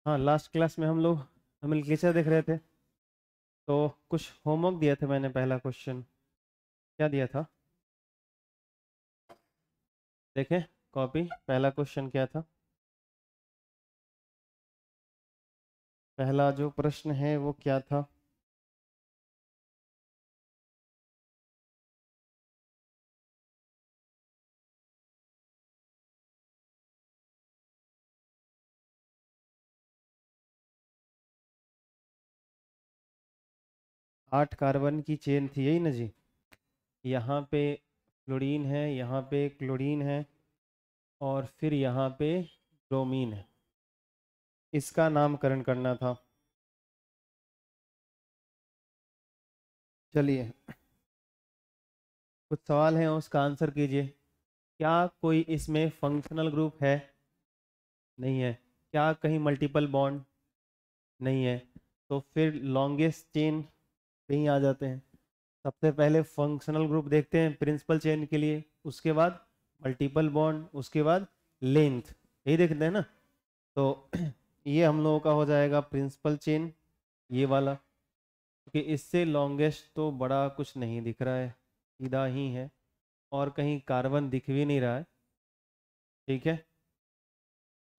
हाँ, last class में हम लोग नोमेनक्लेचर देख रहे थे, तो कुछ होमवर्क दिए थे मैंने। पहला क्वेश्चन क्या दिया था, देखें कॉपी। पहला क्वेश्चन क्या था? पहला जो प्रश्न है वो क्या था? आठ कार्बन की चेन थी, यही ना जी। यहाँ पे फ्लोरीन है, यहाँ पे क्लोरीन है, और फिर यहाँ पे ब्रोमीन है। इसका नामकरण करना था। चलिए, कुछ सवाल हैं, उसका आंसर कीजिए। क्या कोई इसमें फंक्शनल ग्रुप है? नहीं है। क्या कहीं मल्टीपल बॉन्ड? नहीं है। तो फिर लॉन्गेस्ट चेन पे ही आ जाते हैं। सबसे पहले फंक्शनल ग्रुप देखते हैं प्रिंसिपल चेन के लिए, उसके बाद मल्टीपल बॉन्ड, उसके बाद लेंथ, यही देखते हैं ना। तो ये हम लोगों का हो जाएगा प्रिंसिपल चेन, ये वाला, क्योंकि इससे लॉन्गेस्ट तो बड़ा कुछ नहीं दिख रहा है, सीधा ही है, और कहीं कार्बन दिख भी नहीं रहा है। ठीक है।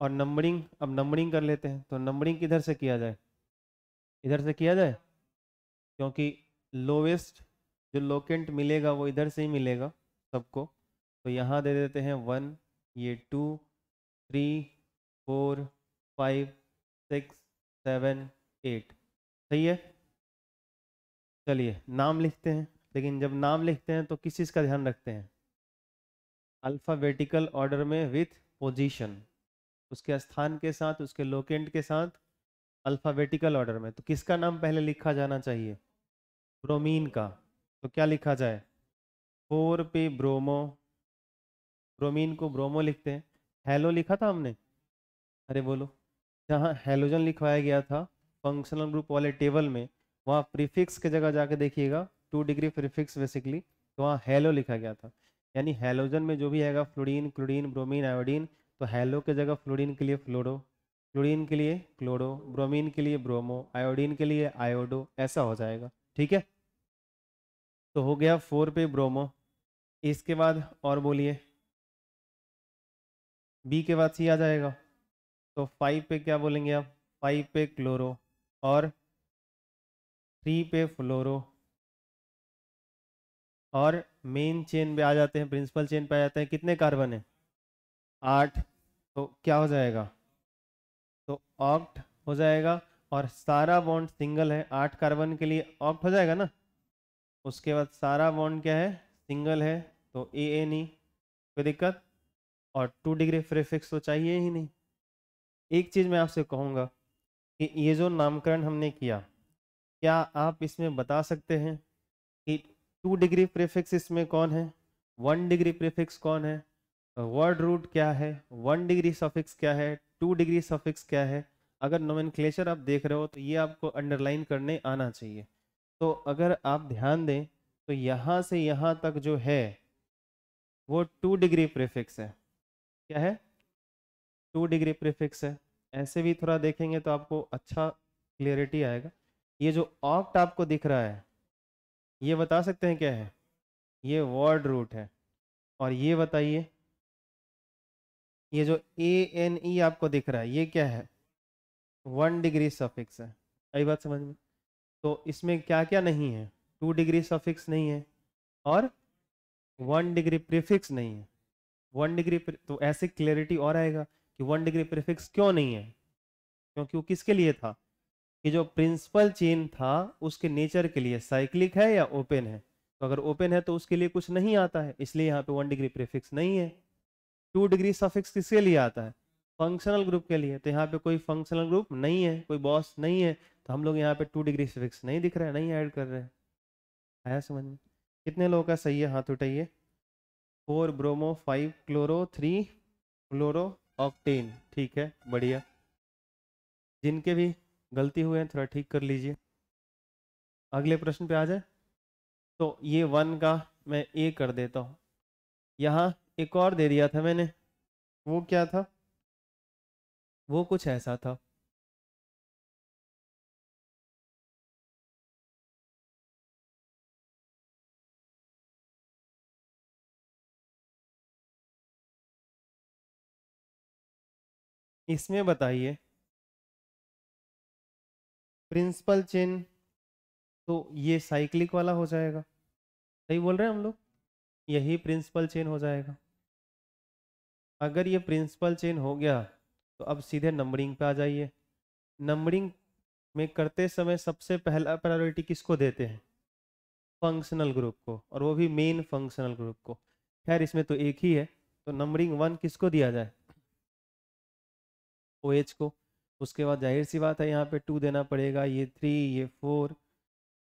और नंबरिंग, अब नंबरिंग कर लेते हैं। तो नंबरिंग किधर से किया जाए? इधर से किया जाए, क्योंकि लोवेस्ट जो लोकेंट मिलेगा वो इधर से ही मिलेगा सबको। तो यहाँ दे देते हैं 1, ये 2, 3, 4, 5, 6, 7, 8। सही है। चलिए नाम लिखते हैं, लेकिन जब नाम लिखते हैं तो किस चीज़ का ध्यान रखते हैं? अल्फ़ाबेटिकल ऑर्डर में विथ पोजीशन, उसके स्थान के साथ, उसके लोकेंट के साथ, अल्फ़ाबेटिकल ऑर्डर में। तो किसका नाम पहले लिखा जाना चाहिए? ब्रोमीन का। तो क्या लिखा जाए? 4 पे ब्रोमो, ब्रोमीन को ब्रोमो लिखते हैं। हेलो लिखा था हमने, अरे बोलो। जहाँ हेलोजन लिखवाया गया था फंक्शनल ग्रुप वाले टेबल में, वहाँ प्रीफिक्स की जगह जाके देखिएगा, 2 डिग्री प्रीफिक्स बेसिकली, तो वहाँ हेलो लिखा गया था। यानी हेलोजन में जो भी आएगा, फ्लोरीन, क्लोरीन, ब्रोमीन, आयोडीन, तो हेलो के जगह फ्लोरीन के लिए फ्लोरो, क्लोरीन के लिए क्लोरो, ब्रोमीन के लिए ब्रोमो, आयोडीन के लिए आयोडो, ऐसा हो जाएगा। ठीक है। तो हो गया 4 पे ब्रोमो। इसके बाद और बोलिए, बी के बाद सी आ जाएगा। तो 5 पे क्या बोलेंगे आप? 5 पे क्लोरो, और 3 पे फ्लोरो, और मेन चेन पे आ जाते हैं, प्रिंसिपल चेन पे आ जाते हैं। कितने कार्बन है? 8। तो क्या हो जाएगा? तो ऑक्ट हो जाएगा। और सारा बॉन्ड सिंगल है, 8 कार्बन के लिए ऑक्ट हो जाएगा ना। उसके बाद सारा बॉन्ड क्या है? सिंगल है। तो ए एन ई, कोई दिक्कत? और 2 डिग्री प्रीफिक्स तो चाहिए ही नहीं। एक चीज मैं आपसे कहूंगा कि ये जो नामकरण हमने किया, क्या आप इसमें बता सकते हैं कि 2 डिग्री प्रीफिक्स इसमें कौन है, 1 डिग्री प्रीफिक्स कौन है, वर्ड रूट क्या है, 1 डिग्री सफिक्स क्या है, 2 डिग्री सफिक्स क्या है? अगर नोमेनक्लेचर आप देख रहे हो तो ये आपको अंडरलाइन करने आना चाहिए। तो अगर आप ध्यान दें तो यहाँ से यहाँ तक जो है वो 2 डिग्री प्रीफिक्स है। क्या है? 2 डिग्री प्रीफिक्स है। ऐसे भी थोड़ा देखेंगे तो आपको अच्छा क्लियरिटी आएगा। ये जो ऑक्ट आपको दिख रहा है, ये बता सकते हैं क्या है? ये वर्ड रूट है। और ये बताइए, ये जो ए एन ई आपको दिख रहा है, ये क्या है? 1 डिग्री सफिक्स है। आई बात समझ में? तो इसमें क्या क्या नहीं है? 2 डिग्री सफिक्स नहीं है, और 1 डिग्री प्रीफिक्स नहीं है। 1 डिग्री, तो ऐसे क्लियरिटी और आएगा कि 1 डिग्री प्रीफिक्स क्यों नहीं है, क्योंकि वो किसके लिए था? कि जो प्रिंसिपल चेन था उसके नेचर के लिए साइक्लिक है या ओपन है। तो अगर ओपन है तो उसके लिए कुछ नहीं आता है, इसलिए यहाँ पे 1 डिग्री प्रीफिक्स नहीं है। 2 डिग्री सफिक्स किसके लिए आता है? फंक्शनल ग्रुप के लिए। तो यहाँ पे कोई फंक्शनल ग्रुप नहीं है, कोई बॉस नहीं है, तो हम लोग यहाँ पे 2 डिग्री सफिक्स नहीं दिख रहा है, नहीं ऐड कर रहे हैं। आया समझ में? कितने लोगों का सही है, हाथ उठाइए। 4 ब्रोमो, 5 क्लोरो, 3 फ्लोरो ऑक्टेन। ठीक है, बढ़िया। जिनके भी गलती हुए हैं थोड़ा ठीक कर लीजिए। अगले प्रश्न पे आ जाए। तो ये 1 का मैं ए कर देता हूँ। यहाँ एक और दे दिया था मैंने, वो क्या था? वो कुछ ऐसा था, इसमें बताइए प्रिंसिपल चेन तो ये साइक्लिक वाला हो जाएगा, सही बोल रहे हैं हम लोग, यही प्रिंसिपल चेन हो जाएगा। अगर ये प्रिंसिपल चेन हो गया तो अब सीधे नंबरिंग पे आ जाइए। नंबरिंग में करते समय सबसे पहला प्रायोरिटी किसको देते हैं? फंक्शनल ग्रुप को, और वो भी मेन फंक्शनल ग्रुप को। खैर इसमें तो एक ही है, तो नंबरिंग 1 किसको दिया जाए? OH को। उसके बाद जाहिर सी बात है यहाँ पे 2 देना पड़ेगा, ये 3, ये 4।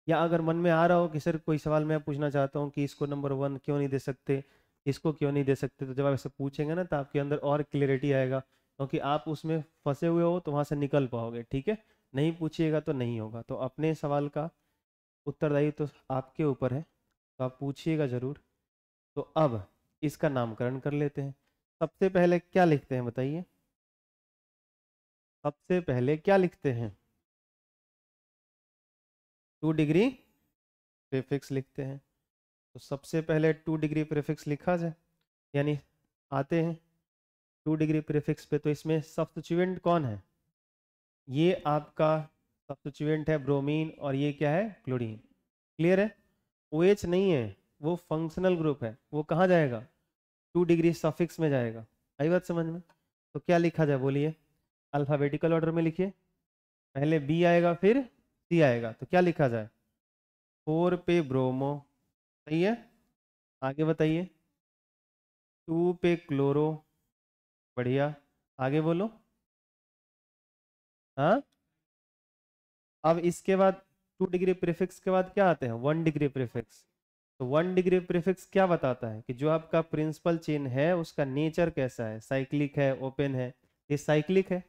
या अगर मन में आ रहा हो कि सर कोई सवाल मैं पूछना चाहता हूँ कि इसको नंबर 1 क्यों नहीं दे सकते, इसको क्यों नहीं दे सकते, तो जब आप ऐसे पूछेंगे ना तो आपके अंदर और क्लियरिटी आएगा, क्योंकि आप उसमें फंसे हुए हो तो वहाँ से निकल पाओगे। ठीक है, नहीं पूछिएगा तो नहीं होगा। तो अपने सवाल का उत्तरदायी तो आपके ऊपर है, तो आप पूछिएगा ज़रूर। तो अब इसका नामकरण कर लेते हैं। सबसे पहले क्या लिखते हैं बताइए? सबसे पहले क्या लिखते हैं? 2 डिग्री प्रीफिक्स लिखते हैं। तो सबसे पहले 2 डिग्री प्रीफिक्स लिखा जाए, यानी आते हैं 2 डिग्री प्रीफिक्स पे। तो इसमें सब्स्टिट्यूएंट कौन है? ये आपका सब्स्टिट्यूएंट है ब्रोमीन, और ये क्या है? क्लोरीन। क्लियर है? OH नहीं है, वो फंक्शनल ग्रुप है, वो कहाँ जाएगा? 2 डिग्री सफिक्स में जाएगा। आई बात समझ में? तो क्या लिखा जाए बोलिए? अल्फाबेटिकल ऑर्डर में लिखिए। पहले B आएगा, फिर C आएगा। तो क्या लिखा जाए? 4 पे ब्रोमो, सही है। आगे बताइए। 2 पे क्लोरो, बढ़िया। आगे बोलो। हाँ, अब इसके बाद 2 डिग्री प्रीफिक्स के बाद क्या आते हैं? 1 डिग्री प्रीफिक्स। तो 1 डिग्री प्रीफिक्स क्या बताता है कि जो आपका प्रिंसिपल चेन है उसका नेचर कैसा है? साइक्लिक है, ओपन है? ये साइक्लिक है।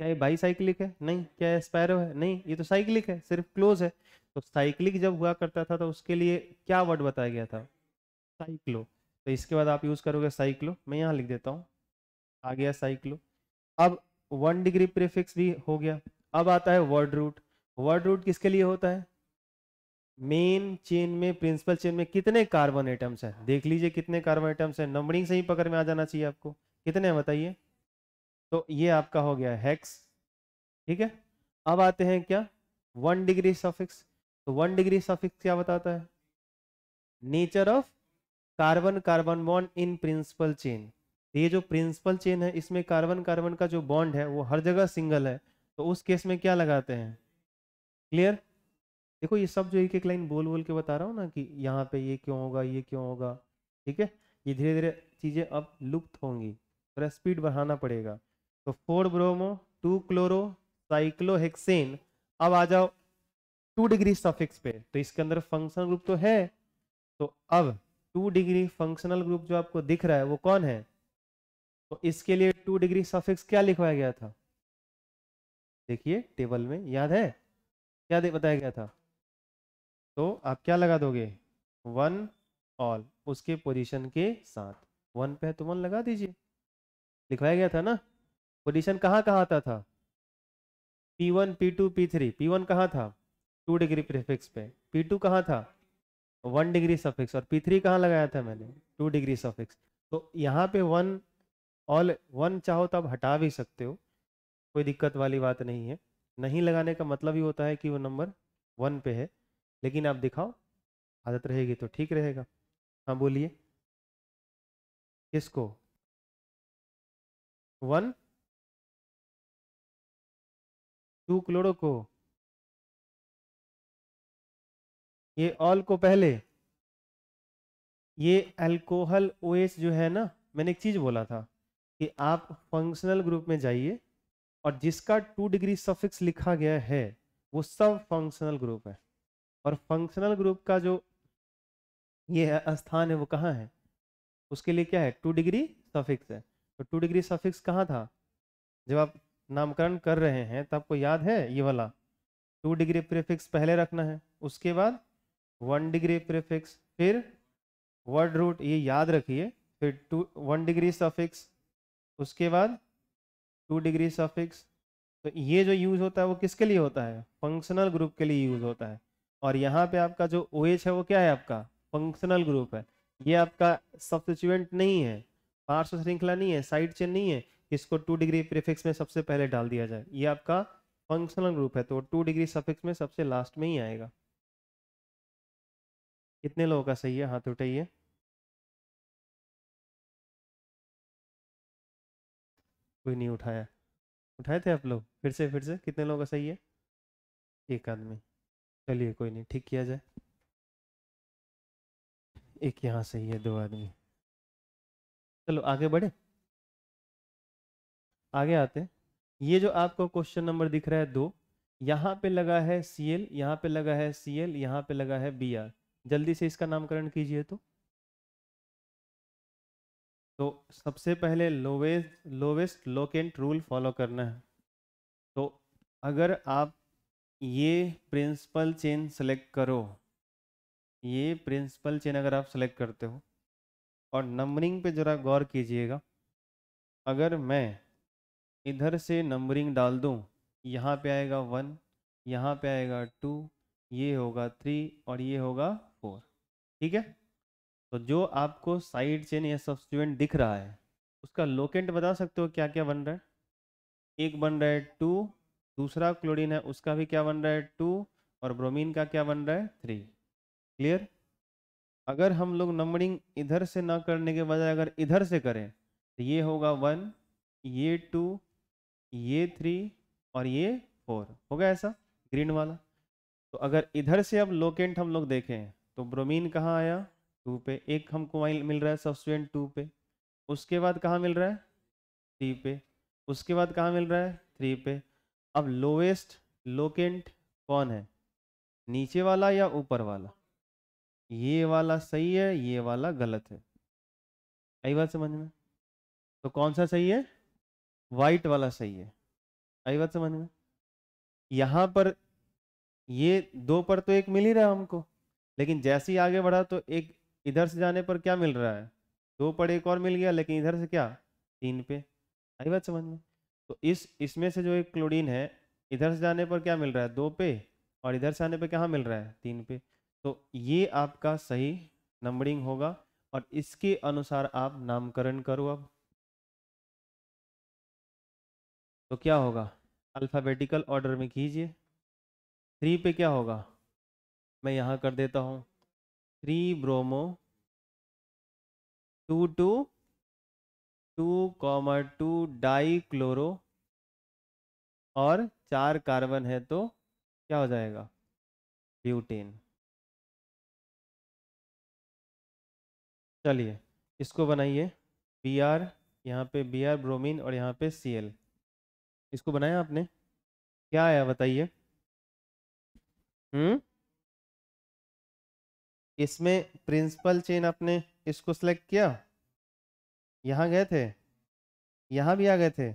क्या ये बाई साइक्लिक है? नहीं। क्या ये स्पैरो है? नहीं, ये तो साइक्लिक है, सिर्फ क्लोज है। तो साइक्लिक जब हुआ करता था तो उसके लिए क्या वर्ड बताया गया था? साइक्लो। तो इसके बाद आप यूज करोगे साइक्लो। मैं यहाँ लिख देता हूँ, आ गया साइक्लो। अब 1 डिग्री प्रीफिक्स भी हो गया। अब आता है वर्ड रूट। वर्ड रूट किसके लिए होता है? मेन चेन में, प्रिंसिपल चेन में कितने कार्बन एटम्स हैं? देख लीजिए कितने कार्बन एटम्स हैं, नंबरिंग से ही पकड़ में आ जाना चाहिए आपको। कितने हैं बताइए? तो ये आपका हो गया हेक्स। ठीक है, अब आते हैं क्या? 1 डिग्री सफिक्स। तो 1 डिग्री सफिक्स क्या बताता है? Nature of carbon carbon bond in principle chain. ये जो प्रिंसिपल चेन है इसमें कार्बन कार्बन का जो बॉन्ड है वो हर जगह सिंगल है, तो उस केस में क्या लगाते हैं? क्लियर? देखो ये सब जो एक एक लाइन बोल बोल के बता रहा हूँ ना कि यहाँ पे ये क्यों होगा, ये क्यों होगा। ठीक है, ये धीरे धीरे चीजें अब लुप्त होंगी, थोड़ा स्पीड बढ़ाना पड़ेगा। तो 4 ब्रोमो, 2 क्लोरो, साइक्लोहेक्सेन। अब आ जाओ 2 डिग्री सफिक्स पे। तो इसके अंदर फंक्शनल ग्रुप तो है, तो अब 2 डिग्री फंक्शनल ग्रुप जो आपको दिख रहा है वो कौन है? तो इसके लिए 2 डिग्री सफिक्स क्या लिखवाया गया था? देखिए टेबल में, याद है क्या बताया गया था? तो आप क्या लगा दोगे? 1 ऑल, उसके पोजीशन के साथ। 1 पे है तो 1 लगा दीजिए, लिखवाया गया था ना। पोजीशन कहाँ कहाँ आता था? P1 P2 P3। P1 कहाँ था? 2 डिग्री प्रीफिक्स पे। P2 कहाँ था? 1 डिग्री सफिक्स। और P3 कहाँ लगाया था मैंने? 2 डिग्री सफिक्स। तो यहाँ पे 1 ऑल, 1 चाहो तो आप हटा भी सकते हो, कोई दिक्कत वाली बात नहीं है। नहीं लगाने का मतलब ही होता है कि वो नंबर 1 पे है। लेकिन आप दिखाओ, आदत रहेगी तो ठीक रहेगा। हाँ बोलिए। किसको? 1 2 क्लोरो को? ये ऑल को पहले? ये अल्कोहल OH जो है ना, मैंने एक चीज बोला था कि आप फंक्शनल ग्रुप में जाइए और जिसका 2 डिग्री सफिक्स लिखा गया है वो सब फंक्शनल ग्रुप है। और फंक्शनल ग्रुप का जो ये स्थान है वो कहाँ है? उसके लिए क्या है? 2 डिग्री सफिक्स है। तो 2 डिग्री सफिक्स कहाँ था? जब आप नामकरण कर रहे हैं तो आपको याद है ये वाला 2 डिग्री प्रीफिक्स पहले रखना है, उसके बाद 1 डिग्री प्रीफिक्स, फिर वर्ड रूट, ये याद रखिए, फिर 1 डिग्री सफिक्स, उसके बाद 2 डिग्री सफिक्स। तो ये जो यूज होता है वो किसके लिए होता है? फंक्शनल ग्रुप के लिए यूज होता है। और यहाँ पे आपका जो OH है वो क्या है? आपका फंक्शनल ग्रुप है। ये आपका सब्स्टिट्यूएंट नहीं है, पार्श्व श्रृंखला नहीं है, साइड चेन नहीं है। किसको 2 डिग्री प्रीफिक्स में सबसे पहले डाल दिया जाए। ये आपका फंक्शनल ग्रुप है तो 2 डिग्री सफिक्स में सबसे लास्ट में ही आएगा। कितने लोगों का सही है, हाथ उठाइए। कोई नहीं उठाया, उठाए थे आप लोग? फिर से कितने लोगों का सही है? एक आदमी। चलिए कोई नहीं, ठीक किया जाए। एक यहाँ सही है, 2 आदमी। चलो आगे बढ़े, आगे आते हैं। ये जो आपको क्वेश्चन नंबर दिख रहा है 2, यहाँ पे लगा है Cl, यहाँ पे लगा है Cl, यहाँ पे लगा है Br। जल्दी से इसका नामकरण कीजिए। तो सबसे पहले लोवेस्ट लोकेंट रूल फॉलो करना है। तो अगर आप ये प्रिंसिपल चेन सेलेक्ट करो, ये प्रिंसिपल चेन अगर आप सेलेक्ट करते हो और नंबरिंग पे ज़रा गौर कीजिएगा। अगर मैं इधर से नंबरिंग डाल दूं, यहाँ पे आएगा 1, यहाँ पे आएगा 2, ये होगा 3 और ये होगा 4। ठीक है, तो जो आपको साइड चेन या सब्स्टिट्यूएंट दिख रहा है उसका लोकेंट बता सकते हो क्या क्या बन रहा है? एक बन रहा है 2, दूसरा क्लोरीन है उसका भी क्या बन रहा है 2, और ब्रोमीन का क्या बन रहा है 3। क्लियर? अगर हम लोग नंबरिंग इधर से ना करने के बजाय अगर इधर से करें तो ये होगा 1, ये 2, ये 3 और ये 4 होगा ऐसा, ग्रीन वाला। तो अगर इधर से अब लोकेंट हम लोग देखें तो ब्रोमीन कहाँ आया 2 पे, एक हमको मिल रहा है सब्स्टिट्यूएंट 2 पे, उसके बाद कहाँ मिल रहा है 3 पे, उसके बाद कहाँ मिल रहा है 3 पे। अब लोवेस्ट लोकेंट कौन है, नीचे वाला या ऊपर वाला? ये वाला सही है, ये वाला गलत है। आई बात समझ में? तो कौन सा सही है? वाइट वाला सही है। आई बात समझ में? यहाँ पर ये 2 पर तो एक मिल ही रहा है हमको, लेकिन जैसे ही आगे बढ़ा तो एक इधर से जाने पर क्या मिल रहा है, 2 पर एक और मिल गया, लेकिन इधर से क्या 3 पे। आई बात समझ में? तो इसमें से जो एक क्लोरीन है इधर से जाने पर क्या मिल रहा है 2 पे, और इधर से आने पे कहाँ मिल रहा है 3 पे। तो ये आपका सही नंबरिंग होगा और इसके अनुसार आप नामकरण करो। अब तो क्या होगा, अल्फ़ाबेटिकल ऑर्डर में कीजिए। 3 पे क्या होगा, मैं यहाँ कर देता हूँ 3 ब्रोमो 2 2 2 डाई क्लोरो, और 4 कार्बन है तो क्या हो जाएगा ब्यूटेन। चलिए इसको बनाइए, बी आर, यहाँ पे बी आर ब्रोमीन और यहाँ पे Cl। इसको बनाया आपने, क्या आया बताइए? इसमें प्रिंसिपल चेन आपने इसको सिलेक्ट किया, यहाँ गए थे, यहाँ भी आ गए थे,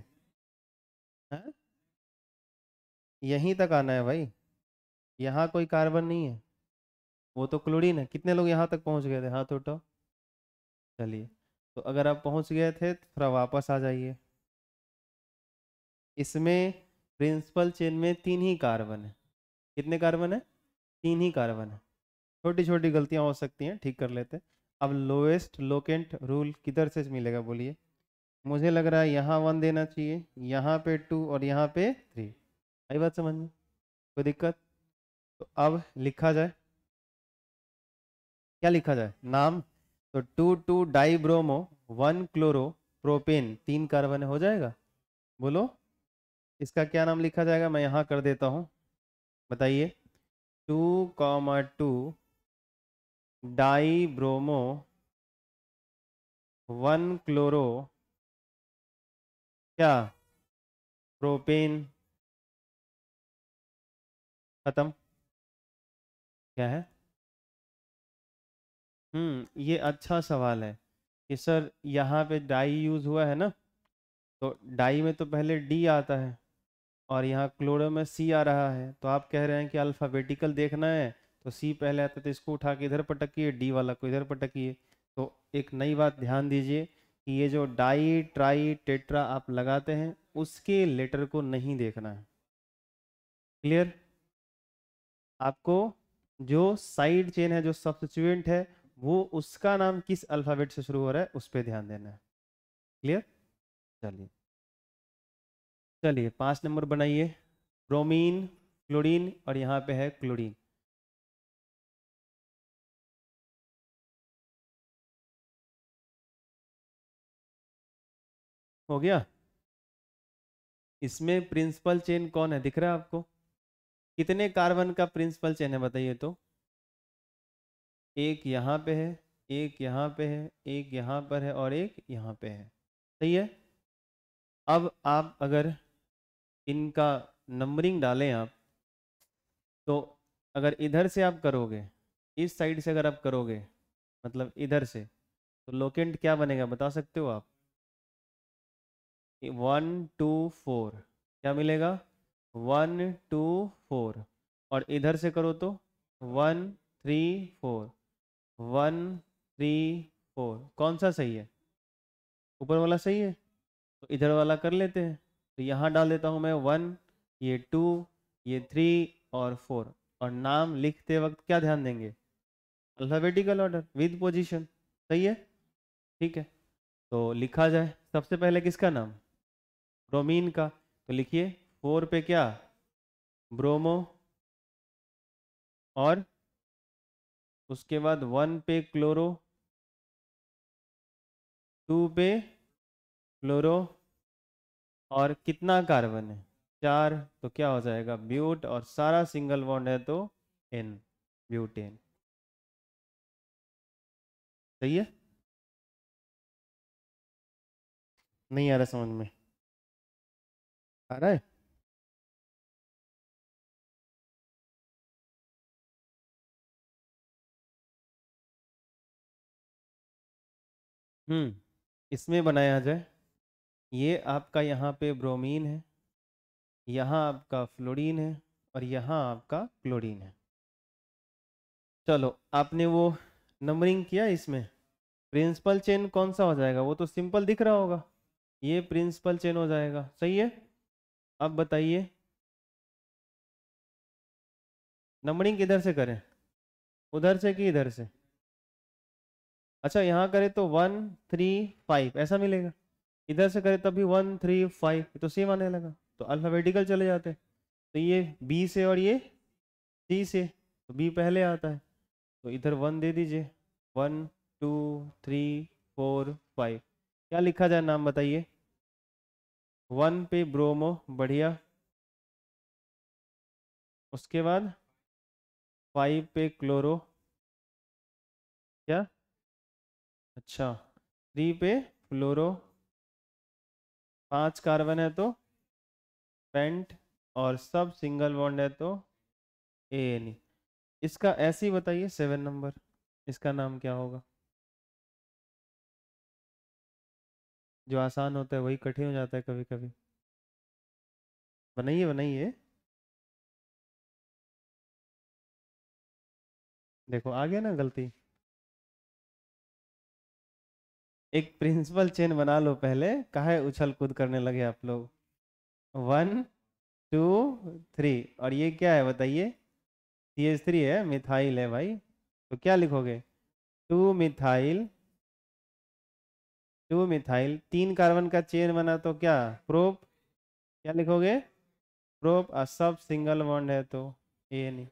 हाँ? यहीं तक आना है भाई, यहाँ कोई कार्बन नहीं है, वो तो क्लोरीन है। कितने लोग यहाँ तक पहुँच गए थे, हाथ उठाओ। चलिए, तो अगर आप पहुँच गए थे तो थोड़ा वापस आ जाइए। इसमें प्रिंसिपल चेन में 3 ही कार्बन है। कितने कार्बन है? 3 ही कार्बन है। छोटी छोटी गलतियां हो सकती हैं, ठीक कर लेते हैं। अब लोएस्ट लोकेंट रूल किधर से मिलेगा बोलिए? मुझे लग रहा है यहाँ 1 देना चाहिए, यहाँ पे 2 और यहाँ पे 3। आई बात समझ में? कोई दिक्कत? तो अब लिखा जाए, क्या लिखा जाए नाम? तो 2 die bromo 1 chloro propane, 3 carbon हो जाएगा। बोलो इसका क्या नाम लिखा जाएगा, मैं यहाँ कर देता हूँ, बताइए। 2 डाई ब्रोमो 1 क्लोरो क्या प्रोपेन, खत्म। क्या है? ये अच्छा सवाल है कि सर यहाँ पे डाई यूज हुआ है ना, तो डाई में तो पहले डी आता है और यहाँ क्लोरो में सी आ रहा है, तो आप कह रहे हैं कि अल्फ़ाबेटिकल देखना है तो सी पहले आता है, तो इसको उठा के इधर पटकिए, डी वाला को इधर पटकिए। तो एक नई बात ध्यान दीजिए कि ये जो डाई ट्राई टेट्रा आप लगाते हैं उसके लेटर को नहीं देखना है। क्लियर? आपको जो साइड चेन है, जो सब्स्टिट्यूएंट है, वो उसका नाम किस अल्फ़ाबेट से शुरू हो रहा है उस पर ध्यान देना है। क्लियर? चलिए। चलिए 5 नंबर बनाइए। ब्रोमीन, क्लोरीन और यहाँ पे है क्लोरीन। हो गया। इसमें प्रिंसिपल चेन कौन है, दिख रहा है आपको? कितने कार्बन का प्रिंसिपल चेन है बताइए तो? एक यहाँ पे है, एक यहाँ पे है, एक यहाँ पर है और एक यहाँ पे है। सही है। अब आप अगर इनका नंबरिंग डालें आप, तो अगर इधर से आप करोगे, इस साइड से अगर आप करोगे, मतलब इधर से, तो लोकेंट क्या बनेगा बता सकते हो आप? 1 2 4 क्या मिलेगा? 1 2 4। और इधर से करो तो 1 3 4, 1 3 4। कौन सा सही है? ऊपर वाला सही है। तो इधर वाला कर लेते हैं। तो यहाँ डाल देता हूँ मैं 1, ये 2, ये 3 और 4। और नाम लिखते वक्त क्या ध्यान देंगे? Alphabetical order with position. सही है। ठीक है, तो लिखा जाए। सबसे पहले किसका नाम? ब्रोमीन का। तो लिखिए 4 पे क्या? ब्रोमो। और उसके बाद 1 पे क्लोरो, 2 पे क्लोरो। और कितना कार्बन है? 4। तो क्या हो जाएगा? ब्यूट। और सारा सिंगल बॉन्ड है तो एन, ब्यूटेन। सही है। नहीं आ रहा समझ में? आ रहा है? इसमें बनाया जाए। ये आपका यहाँ पे ब्रोमीन है, यहाँ आपका फ्लोरीन है और यहाँ आपका क्लोरीन है। चलो आपने वो नंबरिंग किया इसमें। प्रिंसिपल चेन कौन सा हो जाएगा? वो तो सिंपल दिख रहा होगा, ये प्रिंसिपल चेन हो जाएगा। सही है। अब बताइए नंबरिंग किधर से करें, उधर से कि इधर से? अच्छा यहाँ करें तो 1 3 5 ऐसा मिलेगा। इधर से करें तब भी 1 3 5, तो सेम आने लगा। तो अल्फाबेटिकल चले जाते। तो ये बी से और ये सी से, तो बी पहले आता है। तो इधर 1 दे दीजिए। 1 2 3 4 5। क्या लिखा जाए नाम बताइए? 1 पे ब्रोमो, बढ़िया। उसके बाद 5 पे क्लोरो। क्या? अच्छा। 3 पे फ्लोरो। 5 कार्बन है तो पेंट। और सब सिंगल बॉन्ड है तो एन। इसका ऐसे ही बताइए 7 नंबर, इसका नाम क्या होगा? जो आसान होता है वही कठिन हो जाता है कभी कभी। बनाइए बनाइए। देखो आ गया ना गलती। एक प्रिंसिपल चेन बना लो पहले, काहे उछल कूद करने लगे आप लोग। 1 2 3। और ये क्या है बताइए? CH3 है, मिथाइल है भाई। तो क्या लिखोगे? 2 मिथाइल। 2 मिथाइल, 3 कार्बन का चेन बना तो क्या? प्रोप। क्या लिखोगे? प्रोप। और सब सिंगल बॉन्ड है तो ए नहीं।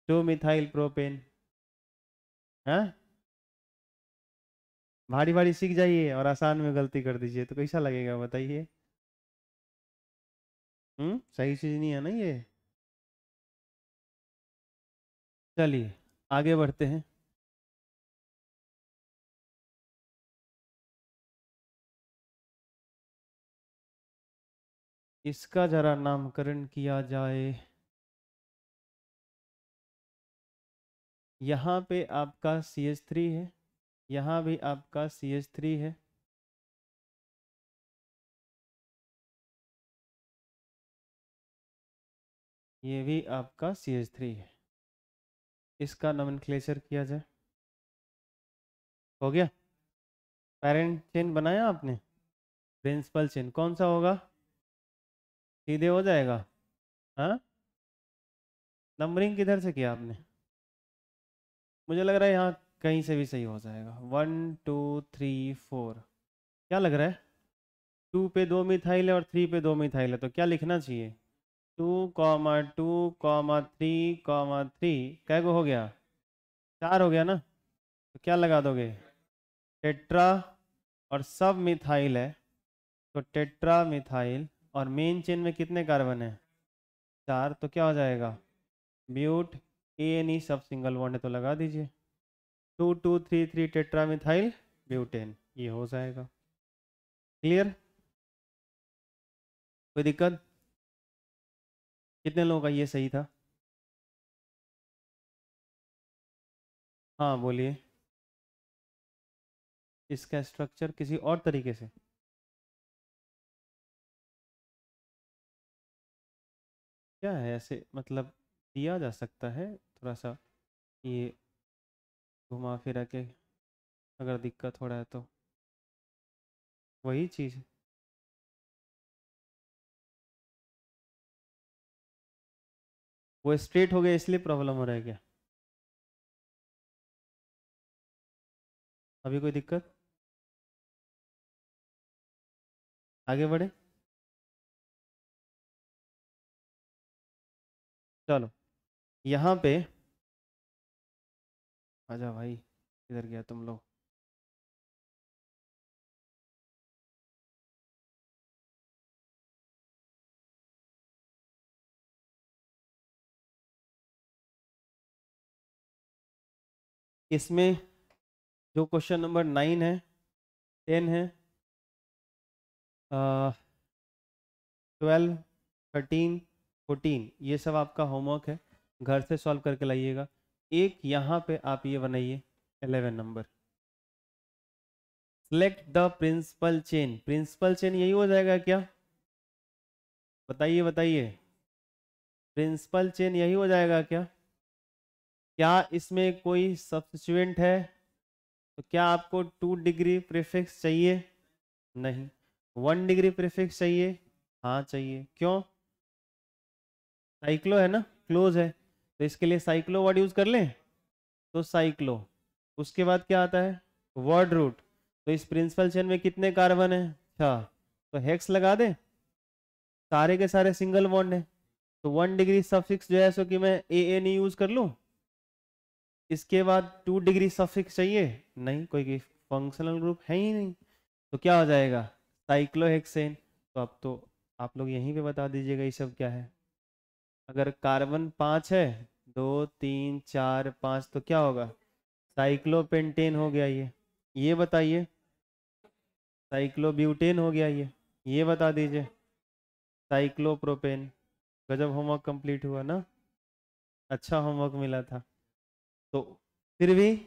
2 मिथाइल प्रोपेन। हाँ, भारी भारी सीख जाइए और आसान में गलती कर दीजिए तो कैसा लगेगा बताइए? सही चीज नहीं है ना ये। चलिए आगे बढ़ते हैं। इसका जरा नामकरण किया जाए। यहाँ पे आपका CH3 है, यहाँ भी आपका CH3 है। ये भी आपका CH3 है। इसका नोमेनक्लेचर किया जाए। हो गया। पेरेंट चेन बनाया आपने। प्रिंसिपल चेन कौन सा होगा? सीधे हो जाएगा। हाँ, नंबरिंग किधर से किया आपने? मुझे लग रहा है यहाँ कहीं से भी सही हो जाएगा। 1 2 3 4। क्या लग रहा है? 2 पे 2 मिथाइल है और 3 पे 2 मिथाइल है, तो क्या लिखना चाहिए? 2,2,3,3 कैगो हो गया? 4 हो गया ना? तो क्या लगा दोगे? टेट्रा, और सब मिथाइल है तो टेट्रा मिथाइल, और मेन चेन में कितने कार्बन है? 4, तो क्या हो जाएगा? ब्यूट ANE, सब सिंगल बॉन्ड है तो लगा दीजिए 2,2,3,3 टेट्रा मिथाइल ब्यूटेन, ये हो जाएगा। क्लियर? कोई दिक्कत? कितने लोगों का ये सही था? हाँ बोलिए। इसका स्ट्रक्चर किसी और तरीके से? क्या है ऐसे, मतलब दिया जा सकता है थोड़ा सा, ये घुमा फिरा के, अगर दिक्कत हो रहा है तो वही चीज़। वो स्ट्रेट हो गया इसलिए प्रॉब्लम हो रहा है क्या? अभी कोई दिक्कत? आगे बढ़े? चलो यहाँ पे आजा भाई, किधर गया तुम लोग? इसमें जो क्वेश्चन नंबर 9 है, 10 है, 12, 13, 14, ये सब आपका होमवर्क है, घर से सॉल्व करके लाइएगा। एक यहाँ पे आप ये बनाइए 11 number, select the principal chain. Principal chain यही हो जाएगा क्या? बताइए बताइए, प्रिंसिपल चेन यही हो जाएगा क्या? क्या इसमें कोई सब्स्टिट्यूएंट है? तो क्या आपको 2 डिग्री प्रीफिक्स चाहिए? नहीं। 1 डिग्री प्रीफिक्स चाहिए? हाँ चाहिए। क्यों? साइक्लो है ना, क्लोज है, तो इसके लिए साइक्लो वर्ड यूज कर लें, तो साइक्लो। उसके बाद क्या आता है? Word root. तो इस प्रिंसिपल चेन में कितने कार्बन है? 6, तो हेक्स लगा दे, सारे के सारे सिंगल बॉन्ड है, तो 1 डिग्री सफिक्स जो है सो कि मैं ANE यूज कर लूं। इसके बाद 2 डिग्री सफिक्स चाहिए? नहीं, कोई फंक्शनल ग्रुप है ही नहीं, तो क्या हो जाएगा? साइक्लोहेक्सेन। तो अब तो आप लोग यहीं पे बता दीजिएगा ये सब क्या है। अगर कार्बन 5 है, 2, 3, 4, 5, तो क्या होगा? साइक्लोपेंटेन हो गया ये बताइए। साइक्लोब्यूटेन हो गया ये बता दीजिए। साइक्लोप्रोपेन। गजब होमवर्क कंप्लीट हुआ ना, अच्छा होमवर्क मिला था। तो फिर भी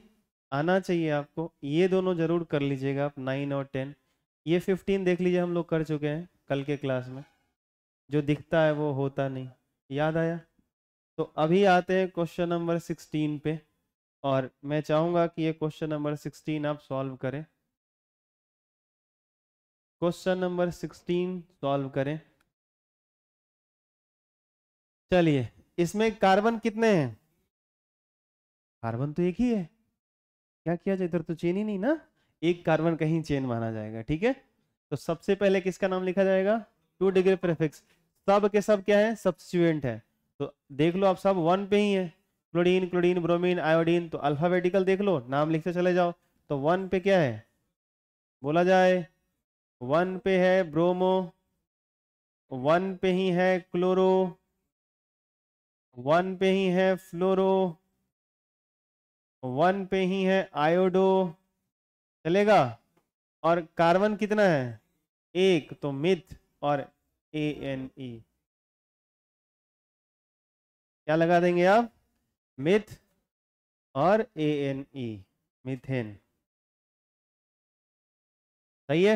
आना चाहिए आपको, ये दोनों जरूर कर लीजिएगा आप, 9 और 10। ये 15 देख लीजिए, हम लोग कर चुके हैं कल के क्लास में, जो दिखता है वो होता नहीं। याद आया? तो अभी आते हैं क्वेश्चन नंबर 16 पे, और मैं चाहूंगा कि ये क्वेश्चन नंबर 16 आप सॉल्व करें। क्वेश्चन नंबर 16 सॉल्व करें। चलिए, इसमें कार्बन कितने हैं? कार्बन तो एक ही है, क्या किया जाए, इधर तो चेन ही नहीं ना, एक कार्बन कहीं चेन माना जाएगा, ठीक है। तो सबसे पहले किसका नाम लिखा जाएगा? 2 डिग्री प्रीफिक्स। सब के सब क्या है? सब्स्टिट्यूएंट है, तो देख लो आप सब 1 पे ही है, क्लोरीन, क्लोरीन, ब्रोमीन, आयोडीन, तो अल्फाबेटिकल देख लो, नाम लिखते चले जाओ। तो 1 पे क्या है? बोला जाए, 1 पे है ब्रोमो, 1 पे ही है क्लोरो, 1 पे ही है फ्लोरो, 1 पे ही है आयोडो, चलेगा। और कार्बन कितना है? एक, तो मिथ और ANE, क्या लगा देंगे आप? मिथ और ANE, मीथेन। सही है।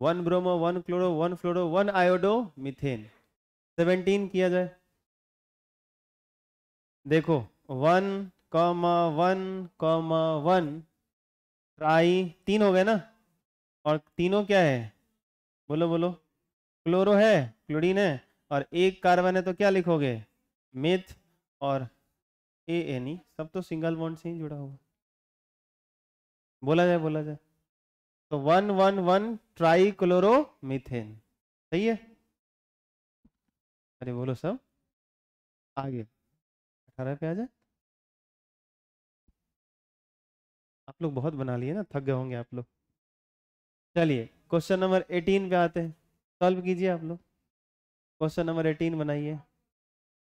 1 ब्रोमो, 1 क्लोरो, 1 फ्लोरो, 1 आयोडो, मीथेन। 17 किया जाए, देखो 1,1,1 ट्राई, 3 हो गए ना, और तीनों क्या है? बोलो बोलो। क्लोरो है, क्लोरीन है, और एक कार्बन है, तो क्या लिखोगे? मिथ और ANE, सब तो सिंगल बॉन्ड से ही जुड़ा हुआ। बोला जाए बोला जाए। तो 111 ट्राईक्लोरोमीथेन। सही है। अरे बोलो सब आगे। 18 पे आ जाए। आप लोग बहुत बना लिए ना, थक गए होंगे आप लोग। चलिए क्वेश्चन नंबर 18 पे आते हैं। सॉल्व कीजिए आप लोग। क्वेश्चन नंबर 18 बनाइए।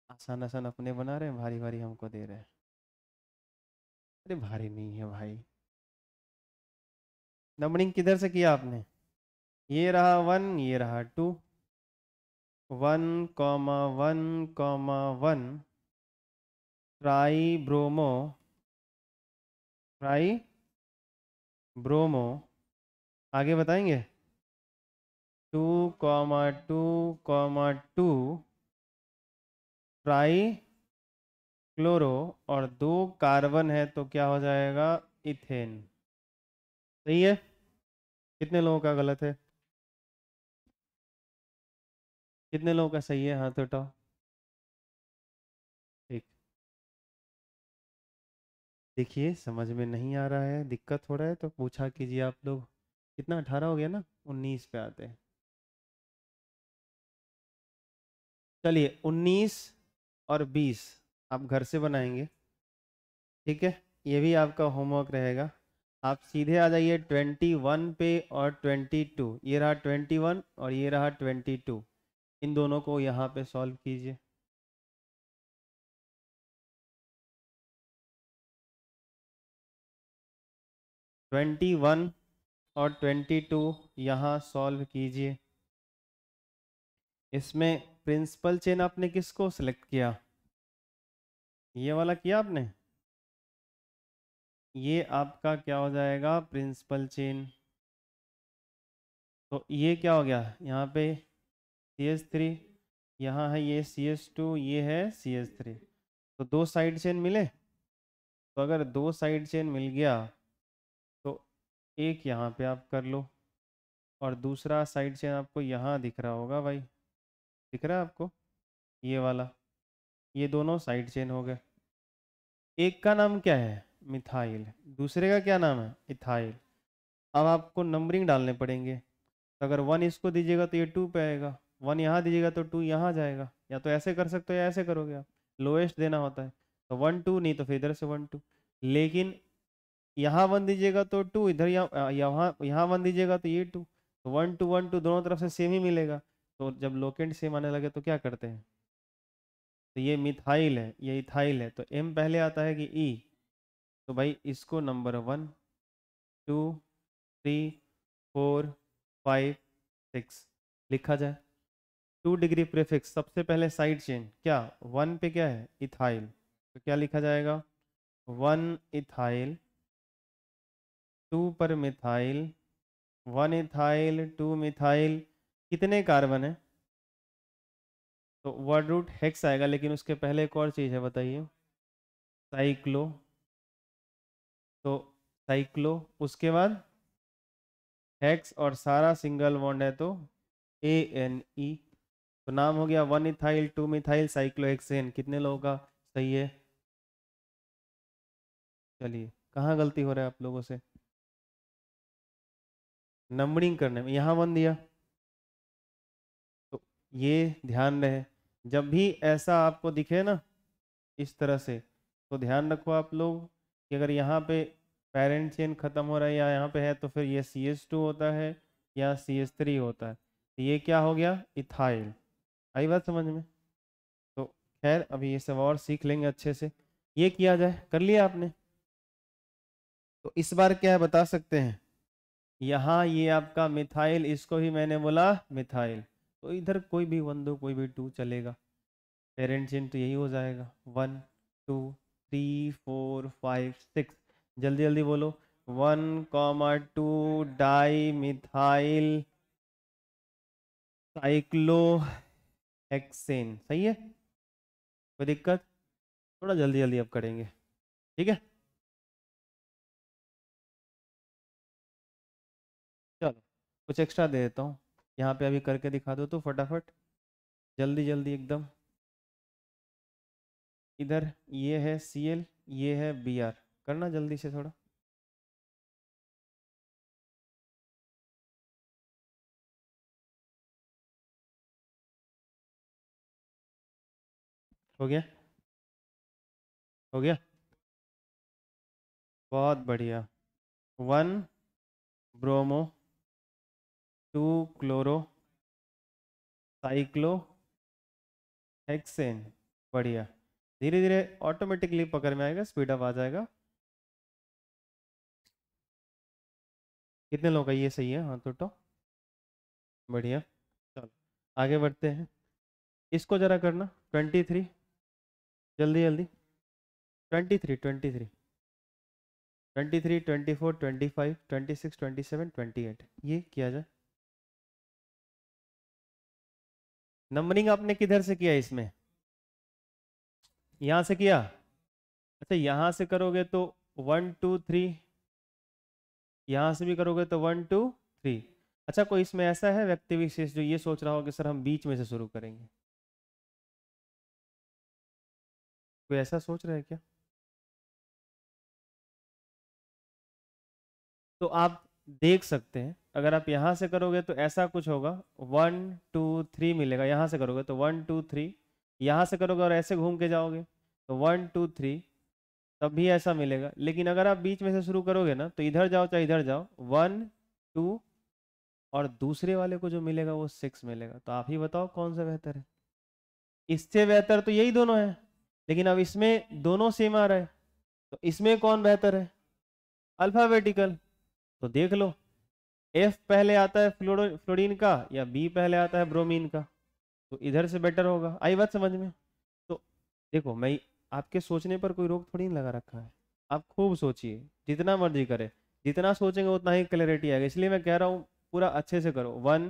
आसान आसान अपने बना रहे हैं, भारी भारी हमको दे रहे हैं। अरे भारी नहीं है भाई। नंबरिंग किधर से किया आपने? ये रहा 1, ये रहा 2। 1,1,1 ट्राई ब्रोमो, ट्राई ब्रोमो। आगे बताएंगे। 2,2,2 ट्राई क्लोरो, और 2 कार्बन है तो क्या हो जाएगा? इथेन। सही है। कितने लोगों का गलत है? कितने लोगों का सही है? हाथ उठाओ। ठीक। देखिए समझ में नहीं आ रहा है, दिक्कत हो रहा है तो पूछा कीजिए आप लोग। कितना 18 हो गया ना, 19 पे आते हैं। चलिए 19 और 20 आप घर से बनाएंगे। ठीक है, ये भी आपका होमवर्क रहेगा। आप सीधे आ जाइए 21 पे और 22। ये रहा 21 और ये रहा 22। इन दोनों को यहाँ पे सॉल्व कीजिए। 21 और 22 यहाँ सॉल्व कीजिए। इसमें प्रिंसिपल चेन आपने किसको सिलेक्ट किया? ये वाला किया आपने। ये आपका क्या हो जाएगा? Principal chain. तो ये क्या हो गया? यहाँ पे CH3, यहाँ है ये CH2, ये है CH3। तो 2 साइड चेन मिले। तो अगर 2 साइड चेन मिल गया तो एक यहाँ पे आप कर लो, और दूसरा साइड चेन आपको यहाँ दिख रहा होगा भाई। दिख रहा है आपको? ये वाला। ये दोनों साइड चेन हो गए। एक का नाम क्या है? मिथाइल। दूसरे का क्या नाम है? इथाइल। अब आपको नंबरिंग डालने पड़ेंगे। तो अगर 1 इसको दीजिएगा तो ये 2 पे आएगा, 1 यहाँ दीजिएगा तो 2 यहाँ जाएगा। या तो ऐसे कर सकते हो या ऐसे करोगे आप। लोएस्ट देना होता है। तो 1 2, नहीं तो फिर इधर से 1 2। लेकिन यहाँ 1 दीजिएगा तो 2, इधर यहाँ 1 दीजिएगा तो ये 2। तो 1 2 1 2 दोनों तरफ से सेम ही मिलेगा। तो जब लोकेंट सेम आने लगे तो क्या करते हैं? तो ये मिथाइल है, ये इथाइल है, तो M पहले आता है कि E? तो भाई इसको नंबर 1 2 3 4 5 6 लिखा जाए। 2 डिग्री प्रीफिक्स, सबसे पहले साइड चेन क्या? 1 पे क्या है? इथाइल। तो क्या लिखा जाएगा? 1 इथाइल, 2 पर मिथाइल, 1 इथाइल 2 मिथाइल। कितने कार्बन है? तो वर्ड रूट हेक्स आएगा, लेकिन उसके पहले एक और चीज़ है, बताइए। साइक्लो। तो साइक्लो, उसके बाद हेक्स, और सारा सिंगल बॉन्ड है तो ANE। तो नाम हो गया 1 इथाइल 2 मिथाइल साइक्लोहेक्सेन। कितने लोगों का सही है? चलिए कहाँ गलती हो रहा है आप लोगों से? नंबरिंग करने में। यहाँ 1 दिया। तो ये ध्यान रहे, जब भी ऐसा आपको दिखे ना इस तरह से, तो ध्यान रखो आप लोग कि अगर यहाँ पे पेरेंट चेन खत्म हो रहा है या यहाँ पे है, तो फिर ये CH2 होता है या CH3 होता है। तो ये क्या हो गया? इथाइल। आई बात समझ में? तो खैर अभी ये सब और सीख लेंगे अच्छे से। ये किया जाए, कर लिया आपने? तो इस बार क्या है बता सकते हैं? यहाँ ये आपका मिथाइल, इसको ही मैंने बोला मिथाइल। तो इधर कोई भी 1 दो, कोई भी 2 चलेगा। पेरेंट चेन तो यही हो जाएगा 1 2 3 4 5 6। जल्दी जल्दी बोलो। 1,2 डाई मिथाइल साइक्लोहेक्सेन। सही है। कोई दिक्कत? थोड़ा जल्दी जल्दी अब करेंगे। ठीक है, चलो कुछ एक्स्ट्रा दे देता हूँ। यहाँ पे अभी करके दिखा दो तो फटाफट, जल्दी जल्दी एकदम। इधर ये है Cl, ये है Br। करना जल्दी से थोड़ा। हो गया? हो गया, बहुत बढ़िया। 1 ब्रोमो, 2 क्लोरो साइक्लो हेक्सेन। बढ़िया, धीरे धीरे ऑटोमेटिकली पकड़ में आएगा, स्पीड अप आ जाएगा। कितने लोग का ये सही है? हाँ तो बढ़िया। चलो आगे बढ़ते हैं, इसको जरा करना 23, जल्दी जल्दी। 23, 23, 23, 24, 25, 26, 27, 28, ये किया जाए। नंबरिंग आपने किधर से किया इसमें? यहाँ से किया? अच्छा, यहाँ से करोगे तो 1 2 3, यहाँ से भी करोगे तो 1 2 3। अच्छा, कोई इसमें ऐसा है व्यक्ति विशेष जो ये सोच रहा हो कि सर हम बीच में से शुरू करेंगे? कोई ऐसा सोच रहा है क्या? तो आप देख सकते हैं, अगर आप यहाँ से करोगे तो ऐसा कुछ होगा, 1 2 3 मिलेगा। यहाँ से करोगे तो 1 2 3, यहाँ से करोगे और ऐसे घूम के जाओगे तो 1 2 3, तब भी ऐसा मिलेगा। लेकिन अगर आप बीच में से शुरू करोगे ना, तो इधर जाओ चाहे इधर जाओ, 1 2, और दूसरे वाले को जो मिलेगा वो 6 मिलेगा। तो आप ही बताओ कौन सा बेहतर है? इससे बेहतर तो यही दोनों है, लेकिन अब इसमें दोनों सेम आ रहा है, तो इसमें कौन बेहतर है? अल्फाबेटिकल। तो देख लो, एफ पहले आता है फ्लोरीन का, या बी पहले आता है ब्रोमीन का, तो इधर से बेटर होगा। आई बात समझ में? तो देखो, मैं आपके सोचने पर कोई रोक थोड़ी नहीं लगा रखा है, आप खूब सोचिए, जितना मर्जी करे, जितना सोचेंगे उतना ही क्लैरिटी आएगा। इसलिए मैं कह रहा हूँ पूरा अच्छे से करो। 1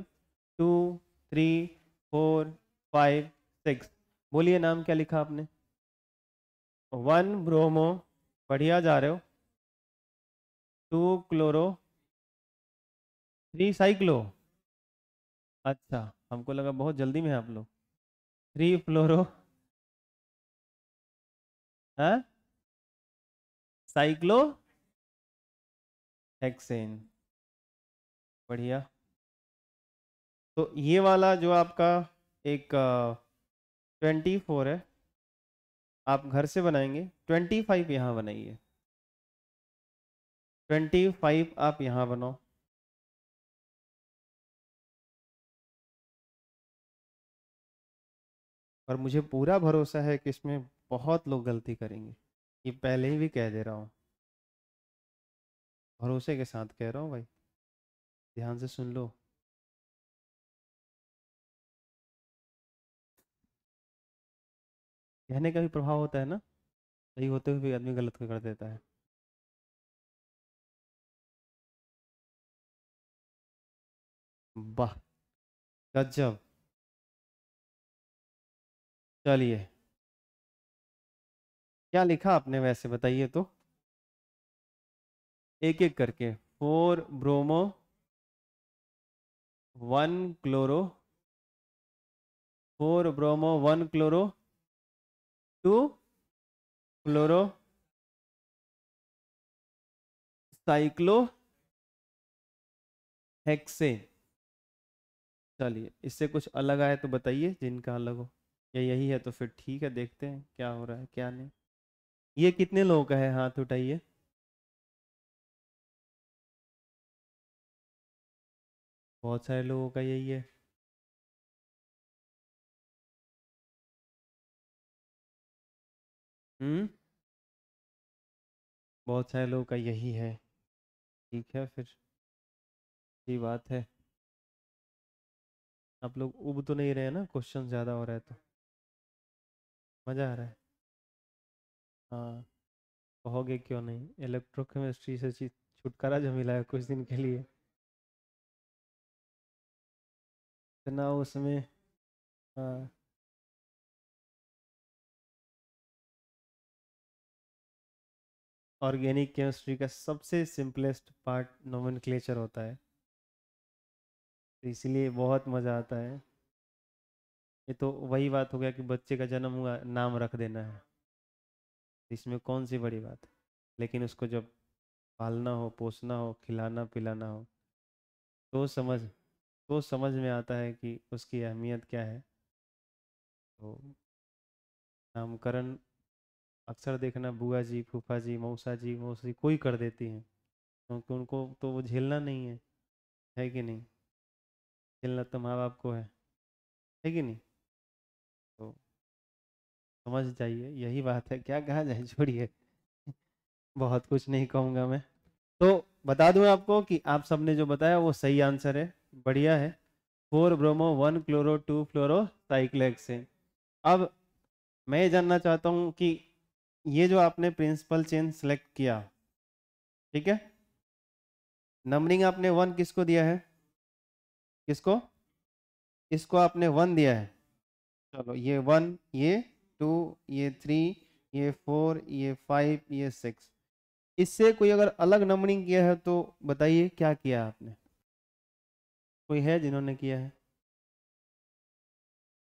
2 3 4 5 6। बोलिए नाम क्या लिखा आपने? 1 ब्रोमो, बढ़िया जा रहे हो। 2 क्लोरो, 3 साइक्लो। अच्छा, हमको लगा बहुत जल्दी में है आप लोग। 3 फ्लोरो, है साइक्लो हेक्सेन। बढ़िया। तो ये वाला जो आपका एक 24 है, आप घर से बनाएंगे। 25 यहाँ बनाइए, 25 आप यहाँ बनाओ। और मुझे पूरा भरोसा है कि इसमें बहुत लोग गलती करेंगे, ये पहले ही भी कह दे रहा हूँ, भरोसे के साथ कह रहा हूँ भाई, ध्यान से सुन लो। कहने का भी प्रभाव होता है ना, सही होते हुए भी आदमी गलत कर देता है। वाह, गजब। चलिए, क्या लिखा आपने वैसे बताइए तो, एक एक करके। 4 bromo, 1 chloro, 4 bromo 1 chloro, 2 chloro cyclo hexane. चलिए, इससे कुछ अलग आए तो बताइए, जिनका अलग हो। या यही है तो फिर ठीक है, देखते हैं क्या हो रहा है क्या नहीं। ये कितने लोगों का है? हाथ उठाइए। बहुत सारे लोगों का यही है। हम्म, बहुत सारे लोगों का यही है। ठीक है फिर, ये बात है। आप लोग उब तो नहीं रहे ना, क्वेश्चन ज्यादा हो रहा है तो मजा आ रहा है। हाँ, कहोगे क्यों नहीं, इलेक्ट्रोकेमिस्ट्री से छुटकारा जो मिला है कुछ दिन के लिए, इतना उसमें। हाँ, ऑर्गेनिक केमिस्ट्री का सबसे सिंपलेस्ट पार्ट नोमेनक्लेचर होता है, तो इसलिए बहुत मज़ा आता है। ये तो वही बात हो गया कि बच्चे का जन्म हुआ, नाम रख देना है, इसमें कौन सी बड़ी बात है। लेकिन उसको जब पालना हो, पोसना हो, खिलाना पिलाना हो, तो समझ में आता है कि उसकी अहमियत क्या है। तो नामकरण अक्सर देखना बुआ जी, फूफा जी, मौसा जी, मौसी कोई कर देती हैं, क्योंकि उनको तो वो झेलना नहीं है कि नहीं? झेलना तो माँ बाप को है कि नहीं? तो समझ जाइए, यही बात है, क्या कहा जाए, छोड़िए। बहुत कुछ नहीं कहूँगा मैं। तो बता दूं आपको कि आप सबने जो बताया वो सही आंसर है, बढ़िया है। 4 ब्रोमो 1 क्लोरो 2 फ्लोरो साइक्लोहेक्सेन। अब मैं ये जानना चाहता हूँ कि ये जो आपने प्रिंसिपल चेन सेलेक्ट किया, ठीक है, नंबरिंग आपने 1 किसको दिया है? किसको? इसको आपने 1 दिया है। चलो, ये 1, ये 2, ये 3, ये 4, ये 5, ये 6। इससे कोई अगर अलग नंबरिंग किया है तो बताइए क्या किया आपने? कोई है जिन्होंने किया है?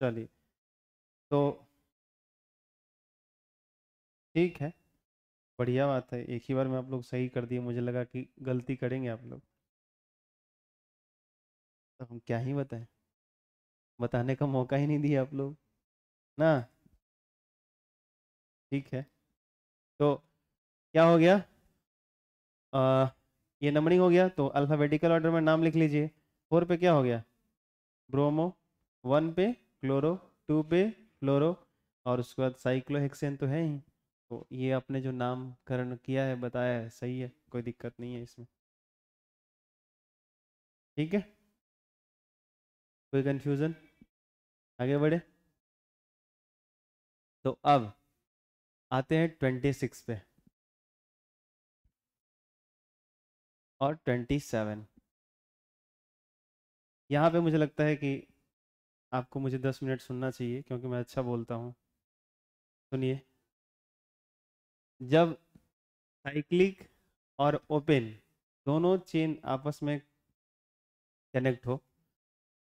चलिए, तो ठीक है, बढ़िया बात है, एक ही बार में आप लोग सही कर दिए, मुझे लगा कि गलती करेंगे आप लोग। तो हम क्या ही बताएं, बताने का मौका ही नहीं दिया आप लोग ना। ठीक है, तो क्या हो गया? आ, ये नंबरिंग हो गया, तो अल्फाबेटिकल ऑर्डर में नाम लिख लीजिए। 4 पे क्या हो गया? ब्रोमो। 1 पे क्लोरो। 2 पे फ्लोरो। और उसके बाद साइक्लोहेक्सेन तो है ही। तो ये आपने जो नामकरण किया है, बताया है, सही है, कोई दिक्कत नहीं है इसमें। ठीक है, कोई कंफ्यूजन? आगे बढ़े। तो अब आते हैं 26 पे और 27। यहाँ पे मुझे लगता है कि आपको मुझे 10 मिनट सुनना चाहिए, क्योंकि मैं अच्छा बोलता हूँ। सुनिए, जब साइक्लिक और ओपन दोनों चेन आपस में कनेक्ट हो,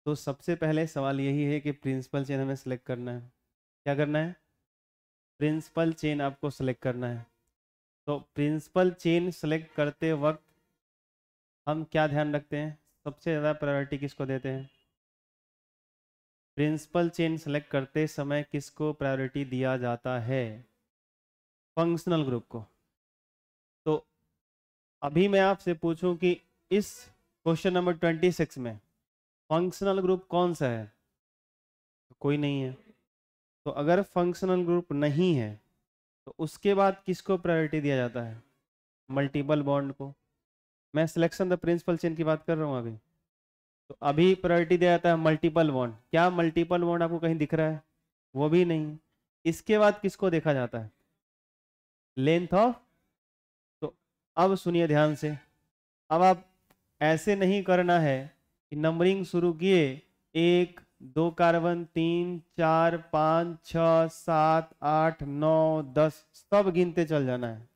तो सबसे पहले सवाल यही है कि प्रिंसिपल चेन हमें सेलेक्ट करना है। क्या करना है? प्रिंसिपल चेन आपको सेलेक्ट करना है। तो प्रिंसिपल चेन सेलेक्ट करते वक्त हम क्या ध्यान रखते हैं? सबसे ज़्यादा प्रायोरिटी किसको देते हैं? प्रिंसिपल चेन सेलेक्ट करते समय किसको प्रायोरिटी दिया जाता है? फंक्शनल ग्रुप को। तो अभी मैं आपसे पूछूं कि इस क्वेश्चन नंबर 26 में फंक्शनल ग्रुप कौन सा है? तो कोई नहीं है। तो अगर फंक्शनल ग्रुप नहीं है, तो उसके बाद किसको प्रायोरिटी दिया जाता है? मल्टीपल बॉन्ड को। मैं सिलेक्शन द प्रिंसिपल चेन की बात कर रहा हूँ अभी। तो अभी प्रायोरिटी दिया जाता है मल्टीपल बॉन्ड। क्या मल्टीपल बॉन्ड आपको कहीं दिख रहा है? वो भी नहीं। इसके बाद किसको देखा जाता है? Length of. तो अब सुनिए ध्यान से। अब आप ऐसे नहीं करना है कि नंबरिंग शुरू किए, 1 2 कार्बन, 3 4 5 6 7 8 9 10 सब गिनते चल जाना है।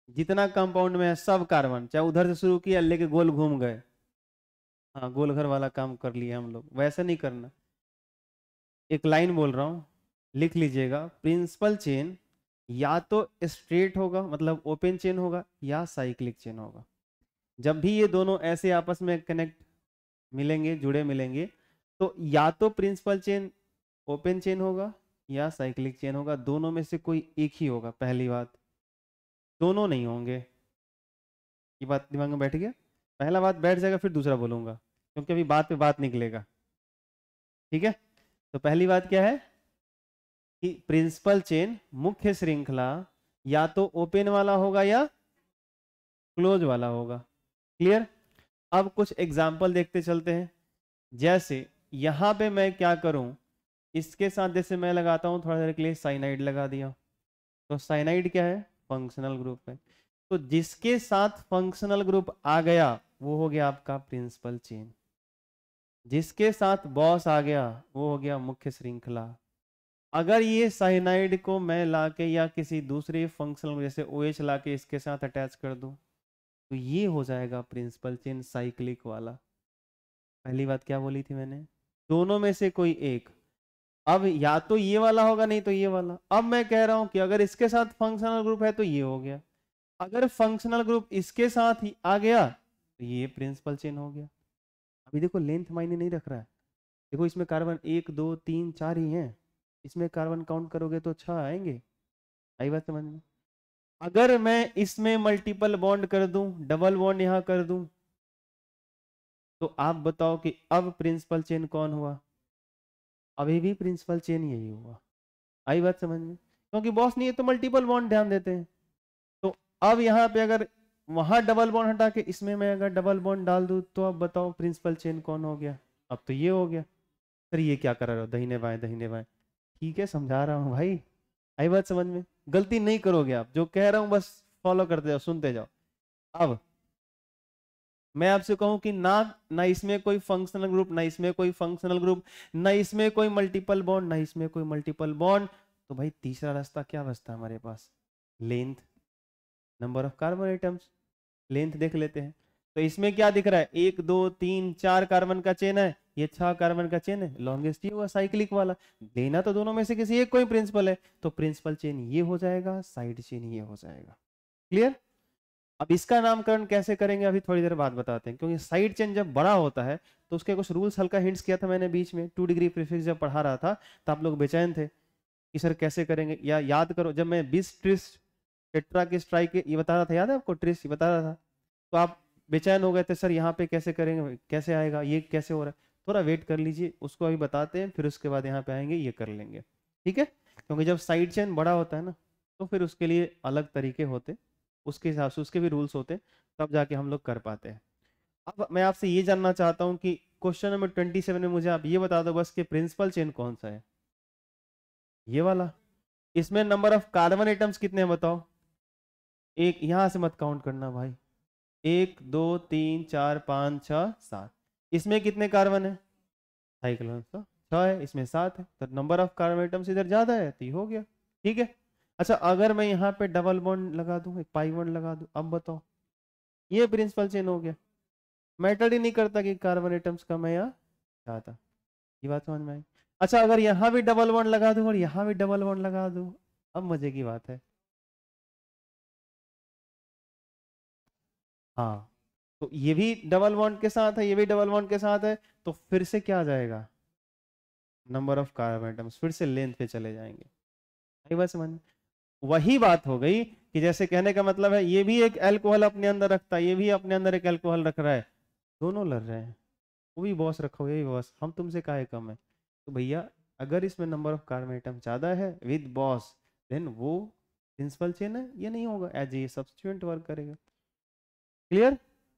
जितना कंपाउंड में है सब कार्बन, चाहे उधर से शुरू किया लेके गोल घूम गए। हाँ, गोल घर वाला काम कर लिए हम लोग, वैसे नहीं करना। एक लाइन बोल रहा हूँ, लिख लीजिएगा। प्रिंसिपल चेन या तो स्ट्रेट होगा, मतलब ओपन चेन होगा, या साइक्लिक चेन होगा। जब भी ये दोनों ऐसे आपस में कनेक्ट मिलेंगे, जुड़े मिलेंगे, तो या तो प्रिंसिपल चेन ओपन चेन होगा या साइक्लिक चेन होगा, दोनों में से कोई एक ही होगा। पहली बात, दोनों नहीं होंगे। ये बात दिमाग में बैठ गया? पहला बात बैठ जाएगा, फिर दूसरा बोलूंगा, क्योंकि अभी बात पे बात निकलेगा। ठीक है, तो पहली बात क्या है कि प्रिंसिपल चेन मुख्य श्रृंखला या तो ओपन वाला होगा या क्लोज वाला होगा। क्लियर? अब कुछ एग्जाम्पल देखते चलते हैं। जैसे यहां पे मैं क्या करूं, इसके साथ जैसे मैं लगाता हूं, थोड़ा देर के लिए साइनाइड लगा दिया, तो साइनाइड क्या है? फंक्शनल ग्रुप है। तो जिसके साथ फंक्शनल ग्रुप आ गया वो हो गया आपका प्रिंसिपल चेन। जिसके साथ बॉस आ गया वो हो गया मुख्य श्रृंखला। अगर ये साइनाइड को मैं लाके या किसी दूसरे फंक्शनल जैसे OH लाके इसके साथ अटैच कर दूं, तो ये हो जाएगा प्रिंसिपल चेन साइक्लिक वाला। पहली बात क्या बोली थी मैंने? दोनों में से कोई एक। अब या तो ये वाला होगा, नहीं तो ये वाला। अब मैं कह रहा हूं कि अगर इसके साथ फंक्शनल ग्रुप है तो ये हो गया, अगर फंक्शनल ग्रुप इसके साथ ही आ गया तो ये प्रिंसिपल चेन हो गया। अभी देखो लेंथ मायने नहीं रख रहा है। देखो इसमें कार्बन 1 2 3 4 ही हैं, इसमें कार्बन काउंट करोगे तो 6 आएंगे। आई बात समझ में? अगर मैं इसमें मल्टीपल बॉन्ड कर दूं, डबल बॉन्ड यहां कर दूं, तो आप बताओ कि अब प्रिंसिपल चेन कौन हुआ? अभी भी प्रिंसिपल चेन यही हुआ। आई बात समझ में? क्योंकि बॉस नहीं है तो मल्टीपल बॉन्ड ध्यान देते हैं। तो अब यहाँ पे अगर वहां डबल बॉन्ड हटा के इसमें मैं अगर डबल बॉन्ड डाल दूं, तो अब बताओ प्रिंसिपल चेन कौन हो गया? अब तो ये हो गया। सर ये क्या कर रहे हो, दाहिने बाएं दाहिने बाएं? ठीक है समझा रहा हूँ भाई, आई बात समझ में? गलती नहीं करोगे आप, जो कह रहा हूँ बस फॉलो करते जाओ, सुनते जाओ। अब मैं आपसे कहूं कि ना ना इसमें कोई फंक्शनल ग्रुप, ना इसमें कोई फंक्शनल ग्रुप, ना इसमें कोई मल्टीपल बॉन्ड, ना इसमें कोई मल्टीपल बॉन्ड, तो भाई तीसरा रास्ता क्या बचता है हमारे पास? Length, number of carbon items. Length देख लेते हैं। तो इसमें क्या दिख रहा है? 1 2 3 4 कार्बन का चेन है, ये 6 कार्बन का चेन है, लॉन्गेस्ट ये हुआ साइक्लिक वाला। लेना तो दोनों में से किसी एक कोई प्रिंसिपल है, तो प्रिंसिपल चेन ये हो जाएगा, साइड चेन ये हो जाएगा। क्लियर? अब इसका नामकरण कैसे करेंगे अभी थोड़ी देर बाद बताते हैं, क्योंकि साइड चेन जब बड़ा होता है तो उसके कुछ रूल्स हल्का हिंट्स किया था मैंने बीच में, 2 डिग्री प्रीफिक्स जब पढ़ा रहा था तो आप लोग बेचैन थे कि सर कैसे करेंगे, या याद करो जब मैं 20 ट्रिस टेट्रा के स्ट्राइक ये बता रहा था, याद है आपको? ट्रिस ये बता रहा था, तो आप बेचैन हो गए थे सर यहाँ पे कैसे करेंगे, कैसे आएगा, ये कैसे हो रहा है। थोड़ा वेट कर लीजिए, उसको अभी बताते हैं, फिर उसके बाद यहाँ पे आएंगे, ये कर लेंगे। ठीक है? क्योंकि जब साइड चेन बड़ा होता है ना, तो फिर उसके लिए अलग तरीके होते, उसके हिसाब से उसके भी रूल्स होते, तब जाके हम लोग कर पाते हैं। अब मैं आपसे ये जानना चाहता हूँ कि क्वेश्चन नंबर 27 में मुझे आप ये बता दो बस कि प्रिंसिपल चेन कौन सा है? ये वाला। इसमें नंबर ऑफ कार्बन आइटम्स कितने हैं बताओ? एक, यहां से मत काउंट करना भाई। 1 2 3 4 5 6 7। इसमें कितने कार्बन है? साइक्लोन तो 6 है, इसमें 7 है, तो नंबर ऑफ कार्बन आइटम्स इधर ज्यादा है, तो ये हो गया। ठीक है? अच्छा अगर मैं यहाँ पे डबल बॉन्ड लगा दूं, एक पाई बॉन्ड लगा दूं, अब बताओ, ये प्रिंसिपल चेन हो गया। मैटर ही नहीं करता कि कार्बन एटम्स कम है या ज्यादा। ये बात समझ में आई? अच्छा अगर यहाँ भी डबल बॉन्ड लगा दूं और यहाँ भी डबल बॉन्ड लगा दूं, अब मजे की बात है। हाँ, तो ये भी डबल बॉन्ड के साथ है, ये भी डबल बॉन्ड के साथ है, तो फिर से क्या आ जाएगा? नंबर ऑफ कार्बन एटम्स, फिर से लेंथ पे चले जाएंगे। आई बात समझ में? वही बात हो गई कि जैसे कहने का मतलब है ये भी एक अल्कोहल अपने अंदर रखता है, ये भी अपने अंदर एक अल्कोहल रख रहा है, दोनों लड़ रहे हैं, वो भी बॉस रखो, ये भी बॉस, हम तुमसे काहे कम है? तो भैया अगर इसमें नंबर ऑफ कार्बन आइटम ज्यादा है विद बॉस, देन वो प्रिंसिपल चेन है, ये नहीं होगा, एज ए सब्स्टिट्यूएंट वर्क करेगा। क्लियर?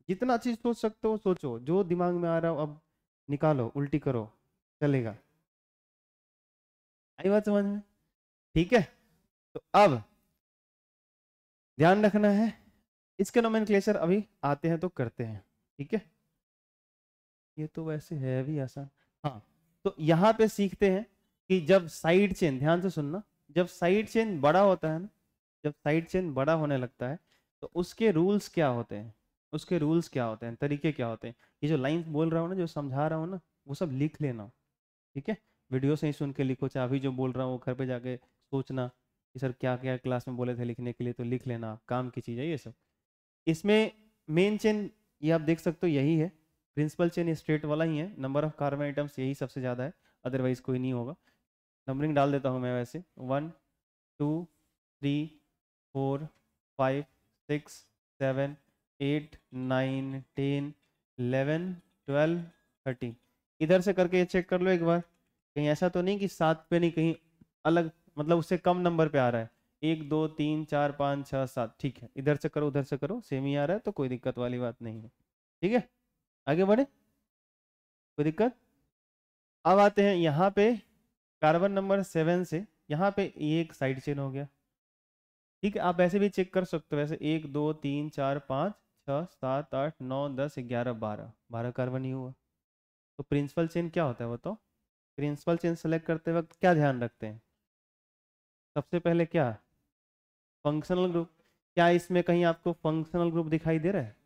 जितना चीज सोच सकते हो सोचो, जो दिमाग में आ रहा हो अब निकालो, उल्टी करो, चलेगा। आई बात समझ में? ठीक है? तो अब ध्यान रखना है, इसके नोमेनक्लेचर अभी आते हैं तो करते हैं। ठीक है? ये तो वैसे है भी आसान। हाँ, तो यहाँ पे सीखते हैं कि जब साइड चेन, ध्यान से सुनना, जब साइड चेन बड़ा होता है ना, जब साइड चेन बड़ा होने लगता है तो उसके रूल्स क्या होते हैं, उसके रूल्स क्या होते हैं, तरीके क्या होते हैं, ये जो लाइन बोल रहा हूँ ना, जो समझा रहा हूँ ना, वो सब लिख लेना। ठीक है? वीडियो से ही सुन के लिखो, चाहे अभी जो बोल रहा हूँ वो घर पे जाके सोचना कि सर क्या क्या क्लास में बोले थे लिखने के लिए, तो लिख लेना, काम की चीज़ है ये सब। इसमें मेन चेन ये आप देख सकते हो यही है, प्रिंसिपल चेन स्ट्रेट वाला ही है, नंबर ऑफ कार्बन आइटम्स यही सबसे ज़्यादा है, अदरवाइज कोई नहीं होगा। नंबरिंग डाल देता हूँ मैं वैसे, 1 2 3 4 5 6 7 8 9 10 11 12 13। इधर से करके ये चेक कर लो एक बार, कहीं ऐसा तो नहीं कि 7 पे नहीं, कहीं अलग, मतलब उससे कम नंबर पे आ रहा है। 1 2 3 4 5 6 7, ठीक है, इधर से करो उधर से करो, सेम ही आ रहा है, तो कोई दिक्कत वाली बात नहीं है। ठीक है? आगे बढ़े, कोई दिक्कत? अब आते हैं यहाँ पे कार्बन नंबर 7 से, यहाँ पे ये एक साइड चेन हो गया। ठीक है? आप ऐसे भी चेक कर सकते हो, वैसे 1 2 3 4 5 6 7 8 9 10 11 12, 12 कार्बन ही हुआ। तो प्रिंसिपल चेन क्या होता है बताओ? प्रिंसिपल चेन सेलेक्ट करते वक्त क्या ध्यान रखते हैं? सबसे पहले क्या? Functional group. क्या इसमें कहीं आपको फंक्शनल ग्रुप दिखाई दे रहा है?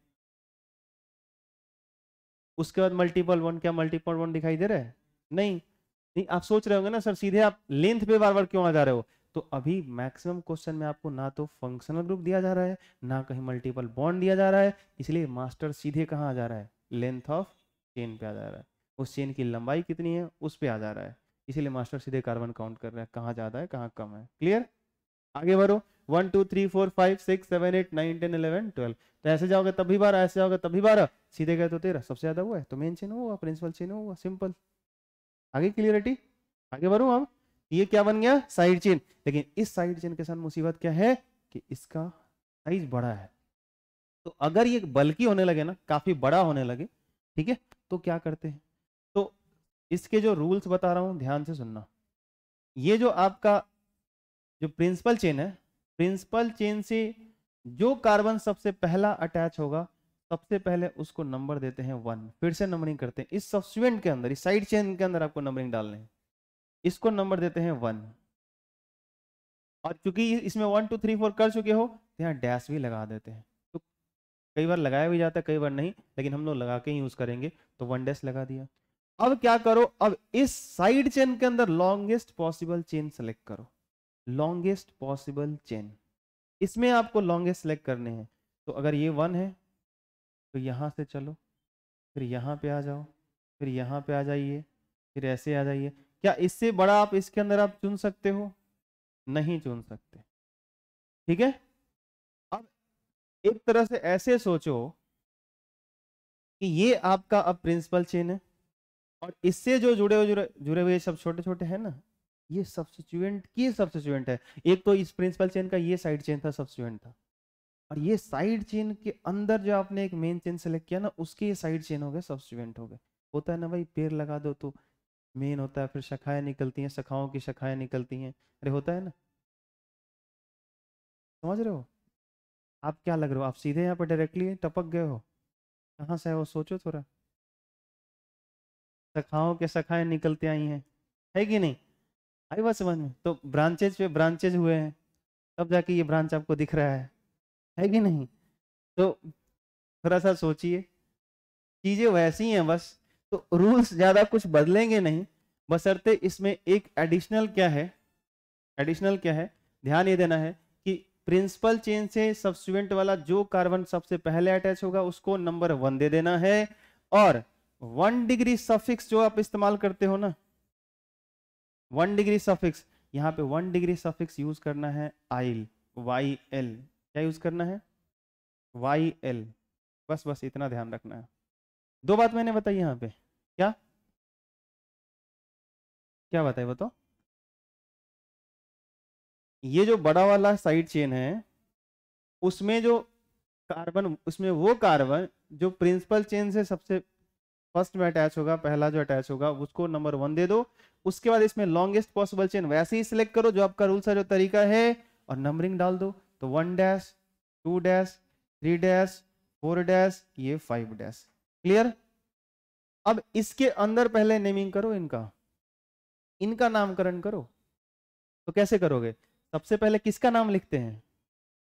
उसके बाद मल्टीपल बॉन्ड, क्या मल्टीपल बॉन्ड दिखाई दे रहा है? नहीं। नहीं, आप सोच रहे होंगे ना सर सीधे आप लेंथ पे बार बार क्यों आ जा रहे हो, तो अभी मैक्सिमम क्वेश्चन में आपको ना तो फंक्शनल ग्रुप दिया जा रहा है, ना कहीं मल्टीपल बॉन्ड दिया जा रहा है, इसलिए मास्टर सीधे कहाँ आ जा रहा है? लेंथ ऑफ चेन पे आ जा रहा है, उस चेन की लंबाई कितनी है उस पे आ जा रहा है, इसीलिए मास्टर सीधे कार्बन काउंट कर रहा है, कहाँ ज्यादा है कहाँ कम है। क्लियर? आगे बढ़ो। 1 2 3 4 5 6 7 8 9 10 11 12। तो ऐसे जाओगे तब भी 12, ऐसे जाओगे तब भी 12, सीधे गए तो 13, सबसे ज्यादा हुआ है तो मेन चेन हुआ, प्रिंसिपल चेन हुआ, सिंपल। आगे क्लियरिटी? आगे बढ़ो अब। ये क्या बन गया? Side chain. लेकिन इस साइड चेन के साथ मुसीबत क्या है कि इसका साइज बड़ा है। तो अगर ये बल्कि होने लगे ना, काफी बड़ा होने लगे, ठीक है, तो क्या करते हैं, तो इसके जो रूल्स बता रहा हूं ध्यान से सुनना। ये जो आपका जो प्रिंसिपल चेन है, प्रिंसिपल चेन से जो कार्बन सबसे पहला अटैच होगा, सबसे पहले उसको नंबर देते हैं 1। फिर से नंबरिंग करते हैं इस सब्स्टिट्यूएंट के अंदर, इस साइड चेन के अंदर आपको नंबरिंग डालने हैं। इसको नंबर देते हैं 1। और क्योंकि इसमें 1 2 3 4 कर चुके हो, तो यहाँ डैश भी लगा देते हैं। तो कई बार लगाया भी जाता है, कई बार नहीं, लेकिन हम लोग लगा के ही यूज करेंगे, तो 1 डैश लगा दिया। अब क्या करो, अब इस साइड चेन के अंदर लॉन्गेस्ट पॉसिबल चेन सेलेक्ट करो। लॉन्गेस्ट पॉसिबल चेन, इसमें आपको लॉन्गेस्ट सेलेक्ट करने हैं। तो अगर ये 1 है तो यहां से चलो, फिर यहाँ पे आ जाओ, फिर यहाँ पे आ जाइए, फिर ऐसे आ जाइए। क्या इससे बड़ा आप इसके अंदर आप चुन सकते हो? नहीं चुन सकते। ठीक है? अब एक तरह से ऐसे सोचो कि ये आपका अब प्रिंसिपल चेन है, और इससे जो जुड़े हुए सब छोटे छोटे हैं ना, ये सब्स्टिट्यूएंट की सब्स्टिट्यूएंट है। एक तो इस प्रिंसिपल चेन का ये साइड चेन था, सब्स्टिट्यूएंट था, और ये साइड चेन के अंदर जो आपने एक मेन चेन सेलेक्ट किया ना, उसके ये साइड चेन हो गए, सब्स्टिट्यूएंट हो गए। होता है ना भाई, पेड़ लगा दो तो मेन होता है, फिर शाखाएं निकलती हैं, शाखाओं की शाखाएं निकलती हैं, अरे होता है ना, समझ रहे हो? आप क्या लग रहे हो, आप सीधे यहाँ पर डायरेक्टली टपक गए हो? कहाँ से है वो, सोचो थोड़ा। शाखाओं के शाखाएं निकलती आई हैं, है कि नहीं? आई बात समझ में? तो ब्रांचेज पे ब्रांचेज हुए हैं, तब जाके ये ब्रांच आपको दिख रहा है कि नहीं? तो थोड़ा सा सोचिए, चीजें वैसी हैं बस। तो रूल्स ज्यादा कुछ बदलेंगे नहीं, बशर्ते इसमें एक एडिशनल क्या है, एडिशनल क्या है, ध्यान ये देना है कि प्रिंसिपल चेन से सब्स्टिट्यूएंट वाला जो कार्बन सबसे पहले अटैच होगा उसको नंबर 1 दे देना है। और 1 डिग्री सफिक्स जो आप इस्तेमाल करते हो ना, 1 डिग्री सफिक्स, यहाँ पे 1 डिग्री सफिक्स यूज करना है आइल, वाई एल। क्या यूज करना है? Y l. बस बस इतना ध्यान रखना है। दो बात मैंने बताई यहाँ पे, क्या क्या बताई बताओ? ये जो बड़ा वाला साइड चेन है, उसमें जो कार्बन, उसमें वो कार्बन जो प्रिंसिपल चेन से सबसे फर्स्ट में अटैच होगा, पहला जो अटैच होगा उसको नंबर 1 दे दो। उसके बाद इसमें लॉन्गेस्ट पॉसिबल चेन वैसे ही सिलेक्ट करो जो आपका रूल्स है, जो तरीका है, और नंबरिंग डाल दो। तो 1 डैश, 2 डैश, 3 डैश, 4 डैश, ये 5 डैश। क्लियर? अब इसके अंदर पहले नेमिंग करो, इनका इनका नामकरण करो। तो कैसे करोगे? सबसे पहले किसका नाम लिखते हैं?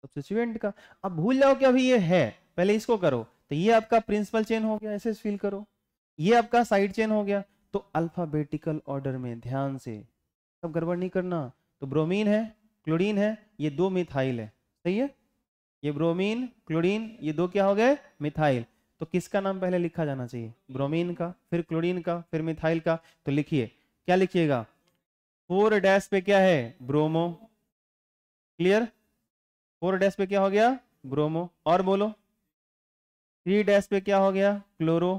सब्स्टिट्यूएंट का। अब भूल जाओ कि अभी ये है, पहले इसको करो। तो ये आपका प्रिंसिपल चेन हो गया, ऐसे फील करो। ये आपका साइड चेन हो गया। तो अल्फाबेटिकल ऑर्डर में ध्यान से, सब गड़बड़ नहीं करना। तो ब्रोमीन है, क्लोरीन है, ये 2 मिथाइल है, सही है? ये ब्रोमीन, क्लोरीन, ये 2 क्या हो गए? मिथाइल। तो किसका नाम पहले लिखा जाना चाहिए? ब्रोमीन का, फिर क्लोरीन का, फिर मिथाइल का। तो लिखिए, क्या लिखिएगा? 4 डैश पे क्या है? ब्रोमो। क्लियर? 4 डैश पे क्या हो गया? ब्रोमो। और बोलो, 3 डैश पे क्या हो गया? क्लोरो।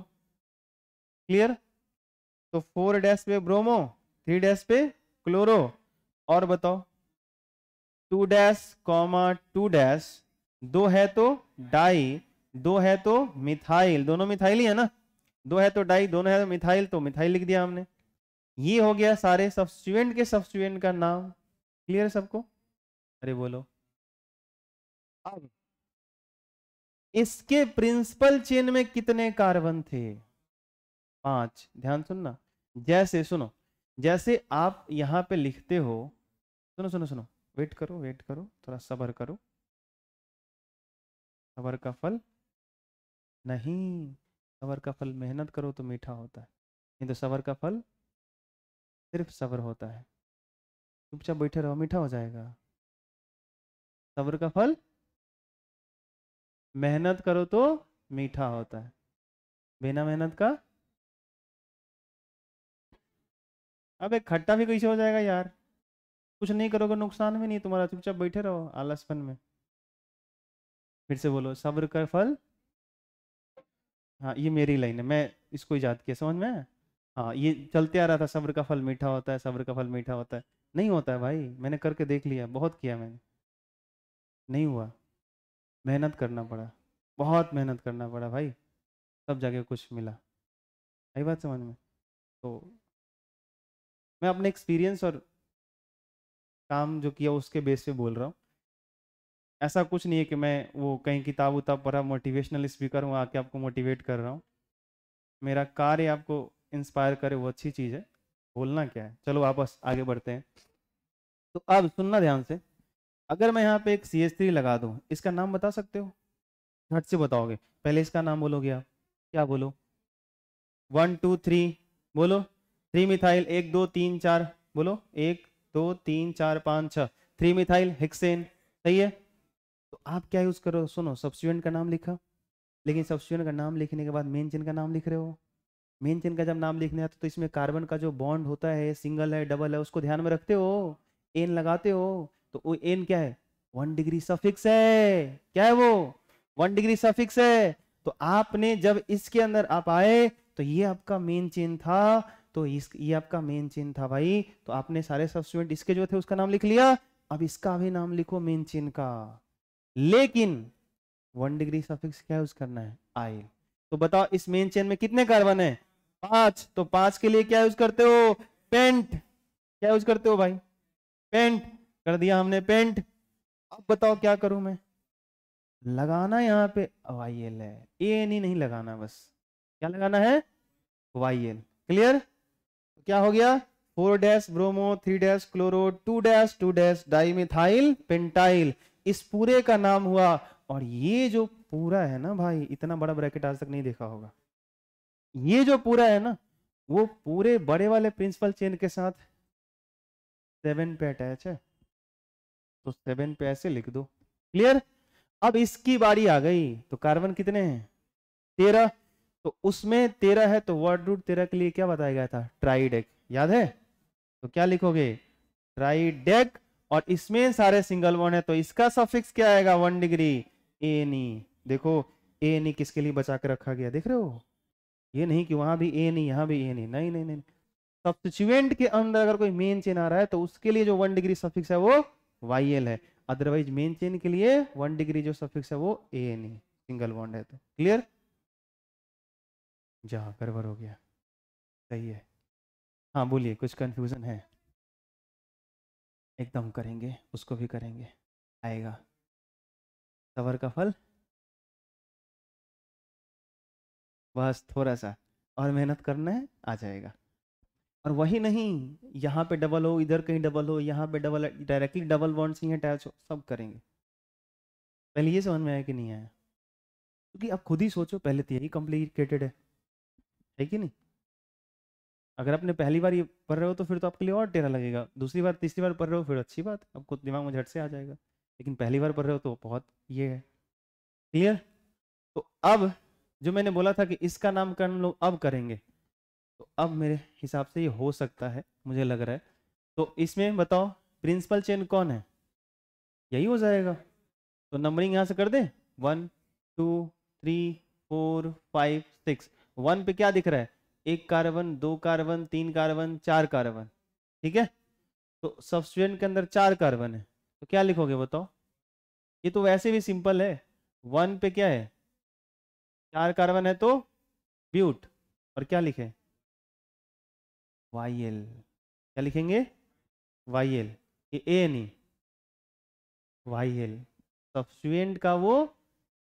क्लियर? तो 4 डैश पे ब्रोमो, 3 डैश पे क्लोरो। और बताओ, 2 डैश कॉमा 2 डैश, 2 है तो डाई, 2 है तो मिथाइल, दोनों मिथाइल ही है ना, 2 है तो डाई, दोनों है तो मिथाइल, तो मिथाइल लिख दिया हमने। ये हो गया सारे सब्स्टिट्यूएंट के सब्स्टिट्यूएंट का नाम। क्लियर है सबको? अरे बोलो। अब इसके प्रिंसिपल चेन में कितने कार्बन थे? 5। ध्यान सुनना, जैसे सुनो, जैसे आप यहां पे लिखते हो, सुनो सुनो सुनो, वेट करो वेट करो, थोड़ा सब्र करो। सब्र का फल नहीं, सब्र का फल मेहनत करो तो मीठा होता है, नहीं तो सब्र का फल सिर्फ सब्र होता है। चुपचाप बैठे रहो, मीठा हो जाएगा। सब्र का फल मेहनत करो तो मीठा होता है, बिना मेहनत का अबे खट्टा भी कैसे हो जाएगा यार, कुछ नहीं करोगे नुकसान भी नहीं तुम्हारा, चुपचाप बैठे रहो आलसपन में। फिर से बोलो, सब्र का फल। हाँ ये मेरी लाइन है, मैं इसको याद किया, समझ में आया? हाँ ये चलते आ रहा था, सब्र का फल मीठा होता है, सब्र का फल मीठा होता है। नहीं होता है भाई, मैंने करके देख लिया, बहुत किया मैंने, नहीं हुआ। मेहनत करना पड़ा, बहुत मेहनत करना पड़ा भाई, तब जाके कुछ मिला। आई बात समझ में? तो मैं अपने एक्सपीरियंस और काम जो किया उसके बेस पे बोल रहा हूँ। ऐसा कुछ नहीं है कि मैं वो कहीं किताब उताब पढ़ा मोटिवेशनल स्पीकर हूँ आके आपको मोटिवेट कर रहा हूँ। मेरा कार्य आपको इंस्पायर करे वो अच्छी चीज़ है, बोलना क्या है। चलो वापस आगे बढ़ते हैं। तो अब सुनना ध्यान से, अगर मैं यहाँ पे एक CH3 लगा दूँ, इसका नाम बता सकते हो? झट से बताओगे, पहले इसका नाम बोलोगे आप, क्या बोलो? 1 2 3 बोलो। 3 मिथाइल, 1 2 3 4 बोलो, 1 2 3 4 5 6, 3 मिथाइल हेक्सेन। सही है। तो आप क्या यूज करो, सुनो, सब्स्टिट्यूएंट का नाम लिखा, लेकिन सब्स्टिट्यूएंट का नाम लिखने के बाद मेन चेन का नाम लिख रहे हो। मेन चेन का जब नाम लिखने आता तो इसमें कार्बन का जो बॉन्ड होता है, सिंगल है डबल है, उसको ध्यान में रखते हो, एन लगाते हो। तो वो एन क्या है? 1 डिग्री सफिक्स है। क्या है वो? 1 डिग्री सफिक्स है। तो आपने जब इसके अंदर आप आए तो ये आपका मेन चेन था, तो इस ये आपका मेन चेन था भाई। तो आपने सारे सब्स्टिट्यूएंट इसके जो थे उसका नाम लिख लिया, अब इसका भी नाम लिखो मेन चेन का, लेकिन 1 डिग्री सफिक्स क्या यूज करना है? आइल। तो बताओ इस मेन चेन में कितने कार्बन है? 5। तो 5 के लिए क्या यूज करते हो? पेंट। क्या यूज करते हो भाई? पेंट। कर दिया हमने पेंट। अब बताओ क्या करूं मैं? लगाना यहाँ पे वाईएल है, ए नहीं लगाना, बस क्या लगाना है? वाईएल। क्लियर? क्या हो गया? 4 dash bromo, 3 dash chloro, 2 dash 2 dash dimethyl pentyl, इस पूरे का नाम हुआ। और ये जो पूरा है ना भाई, इतना बड़ा ब्रैकेट आज तक नहीं देखा होगा। ये जो पूरा है ना, वो पूरे बड़े वाले प्रिंसिपल चेन के साथ 7 पे अटैच है, तो 7 पे ऐसे लिख दो। क्लियर? अब इसकी बारी आ गई, तो कार्बन कितने हैं? 13। तो उसमें 13 है, तो वर्ड रूट 13 के लिए क्या बताया गया था? ट्राइडेक, याद है? तो क्या लिखोगे? ट्राइडेक। और इसमें सारे सिंगल बॉन्ड है, तो इसका सफिक्स क्या आएगा? 1 डिग्री। ए नहीं, देखो ए नहीं किसके लिए बचा के रखा गया, देख रहे हो? ये नहीं कि वहां भी ए नहीं यहां भी ए नहीं, नहीं नहीं नहीं। सब्स्टिट्यूएंट के अंदर अगर कोई मेन चेन आ रहा है तो उसके लिए जो 1 डिग्री सफिक्स है वो वाईएल है, अदरवाइज मेन चेन के लिए 1 डिग्री जो सफिक्स है वो ए नहीं, सिंगल बॉन्ड है। तो क्लियर? जहाँ गड़बड़ हो गया। सही है। हाँ बोलिए, कुछ कंफ्यूजन है? एकदम करेंगे, उसको भी करेंगे, आएगा सबर का फल। बस थोड़ा सा और मेहनत करना है, आ जाएगा। और वही नहीं, यहाँ पे डबल हो, इधर कहीं डबल हो, यहाँ पे डबल, डायरेक्टली डबल बॉन्ड से अटैच हो, सब करेंगे। पहले ये समझ में आया कि नहीं आया? क्योंकि आप खुद ही सोचो, पहले तो यही कॉम्प्लिकेटेड है कि नहीं? अगर आपने पहली बार ये पढ़ रहे हो तो फिर तो आपके लिए और टेढ़ा लगेगा, दूसरी बार तीसरी बार पढ़ रहे हो फिर अच्छी बात है, आपको दिमाग में झट से आ जाएगा, लेकिन पहली बार पढ़ रहे हो तो बहुत ये है। क्लियर? तो अब जो मैंने बोला था कि इसका नामकरण लोग अब करेंगे, तो अब मेरे हिसाब से ये हो सकता है, मुझे लग रहा है। तो इसमें बताओ प्रिंसिपल चेन कौन है? यही हो जाएगा। तो नंबरिंग यहाँ से कर दे, 1 2 3 4 5 6। 1 पे क्या दिख रहा है? 1 कार्बन, 2 कार्बन, 3 कार्बन, 4 कार्बन। ठीक है? तो सब्स्टिट्यूएंट के अंदर 4 कार्बन है, तो क्या लिखोगे बताओ? ये तो वैसे भी सिंपल है। 1 पे क्या है? 4 कार्बन है तो ब्यूट, और क्या लिखे? वाईएल। क्या लिखेंगे? वाईएल। ये ए नहीं, वाईएल। सब्स्टिट्यूएंट का वो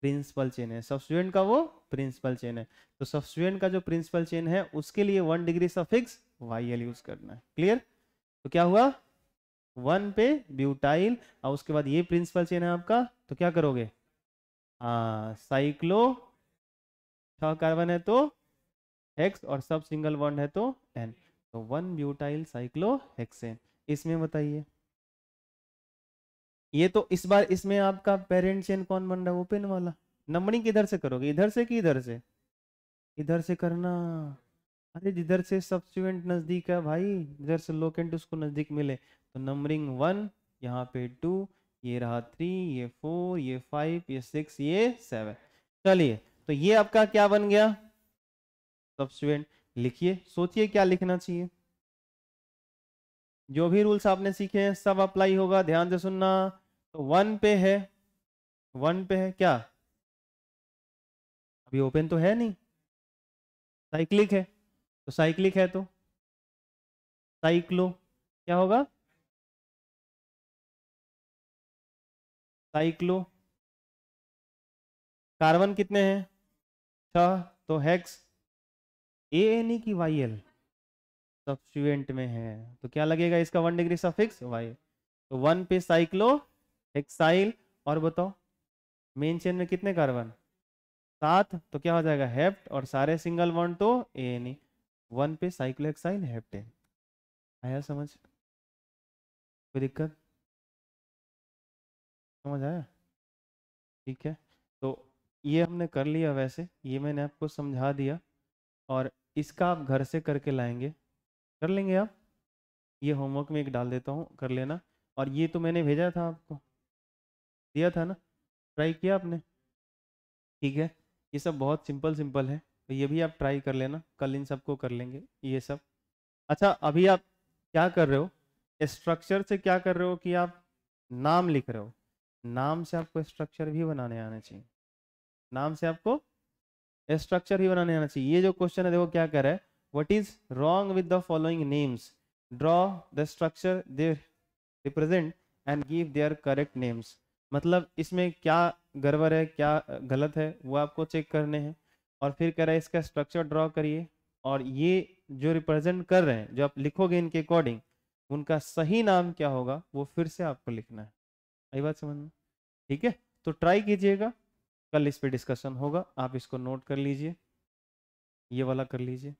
प्रिंसिपल चेन है, सब्स्टिट्यूएंट का वो प्रिंसिपल चेन है। तो सब्स्टिट्यूएंट का जो प्रिंसिपल चेन है उसके लिए 1 डिग्री सफिक्स वाईएल यूज करना है। क्लियर? तो क्या हुआ? 1 पे ब्यूटाइल, और उसके बाद ये प्रिंसिपल चेन है आपका, तो क्या करोगे? हाँ साइक्लो, 6 कार्बन है तो हेक्स, और सब सिंगल बॉन्ड है तो एन, तो 1 ब्यूटाइल साइक्लो हेक्सेन। इसमें बताइए, ये तो इस बार इसमें आपका पेरेंट चेन कौन बन रहा है? ओपन वाला। नंबरिंग किधर से करोगे, इधर से कि इधर से? इधर से करना। अरे जिधर से सब्स्टिट्यूएंट नजदीक है भाई, जिधर से लोकेंट उसको नजदीक मिले, तो नंबरिंग 1, यहाँ पे 2, ये रहा 3, ये 4, ये 5, ये 6, ये 7। चलिए, तो ये आपका क्या बन गया, सब्स्टिट्यूएंट। लिखिए, सोचिए क्या लिखना चाहिए। जो भी रूल्स आपने सीखे हैं सब अप्लाई होगा, ध्यान से सुनना। तो 1 पे है, 1 पे है क्या, अभी ओपन तो है नहीं, साइक्लिक है, तो साइक्लिक है तो साइक्लो क्या होगा, साइक्लो। कार्बन कितने हैं, 6, तो हेक्स, ए की वाई एल सब्स्टिट्यूएंट में है, तो क्या लगेगा इसका 1 डिग्री सफिक्स वाई। तो 1 पे साइक्लो हेक्साइल। और बताओ मेन चेन में कितने कार्बन, 7, तो क्या हो जाएगा हेप्ट, और सारे सिंगल बॉन्ड तो ए 1 पे साइक्लोहेक्साइल हेप्टेन। आया समझ, कोई दिक्कत, समझ आया, ठीक है। तो ये हमने कर लिया, वैसे ये मैंने आपको समझा दिया, और इसका आप घर से करके लाएंगे, कर लेंगे आप, ये होमवर्क में एक डाल देता हूँ, कर लेना। और ये तो मैंने भेजा था आपको, दिया था ना, ट्राई किया आपने, ठीक है। ये सब बहुत सिंपल सिंपल है, तो ये भी आप ट्राई कर लेना, कल इन सबको कर लेंगे ये सब। अच्छा, अभी आप क्या कर रहे हो, स्ट्रक्चर से क्या कर रहे हो कि आप नाम लिख रहे हो, नाम से आपको स्ट्रक्चर भी बनाने आना चाहिए, नाम से आपको स्ट्रक्चर भी बनाने आना चाहिए। ये जो क्वेश्चन है देखो क्या कर रहा है, what is wrong with the following names, draw the structure they represent and give their correct names. मतलब इसमें क्या गड़बड़ है, क्या गलत है, वो आपको चेक करने हैं। और फिर कह रहा है इसका स्ट्रक्चर ड्रॉ करिए, और ये जो रिप्रेजेंट कर रहे हैं, जो आप लिखोगे इनके अकॉर्डिंग, उनका सही नाम क्या होगा वो फिर से आपको लिखना है। आई बात समझ में, ठीक है। तो ट्राई कीजिएगा, कल इस पे डिस्कशन होगा, आप इसको नोट कर लीजिए, ये वाला कर लीजिए।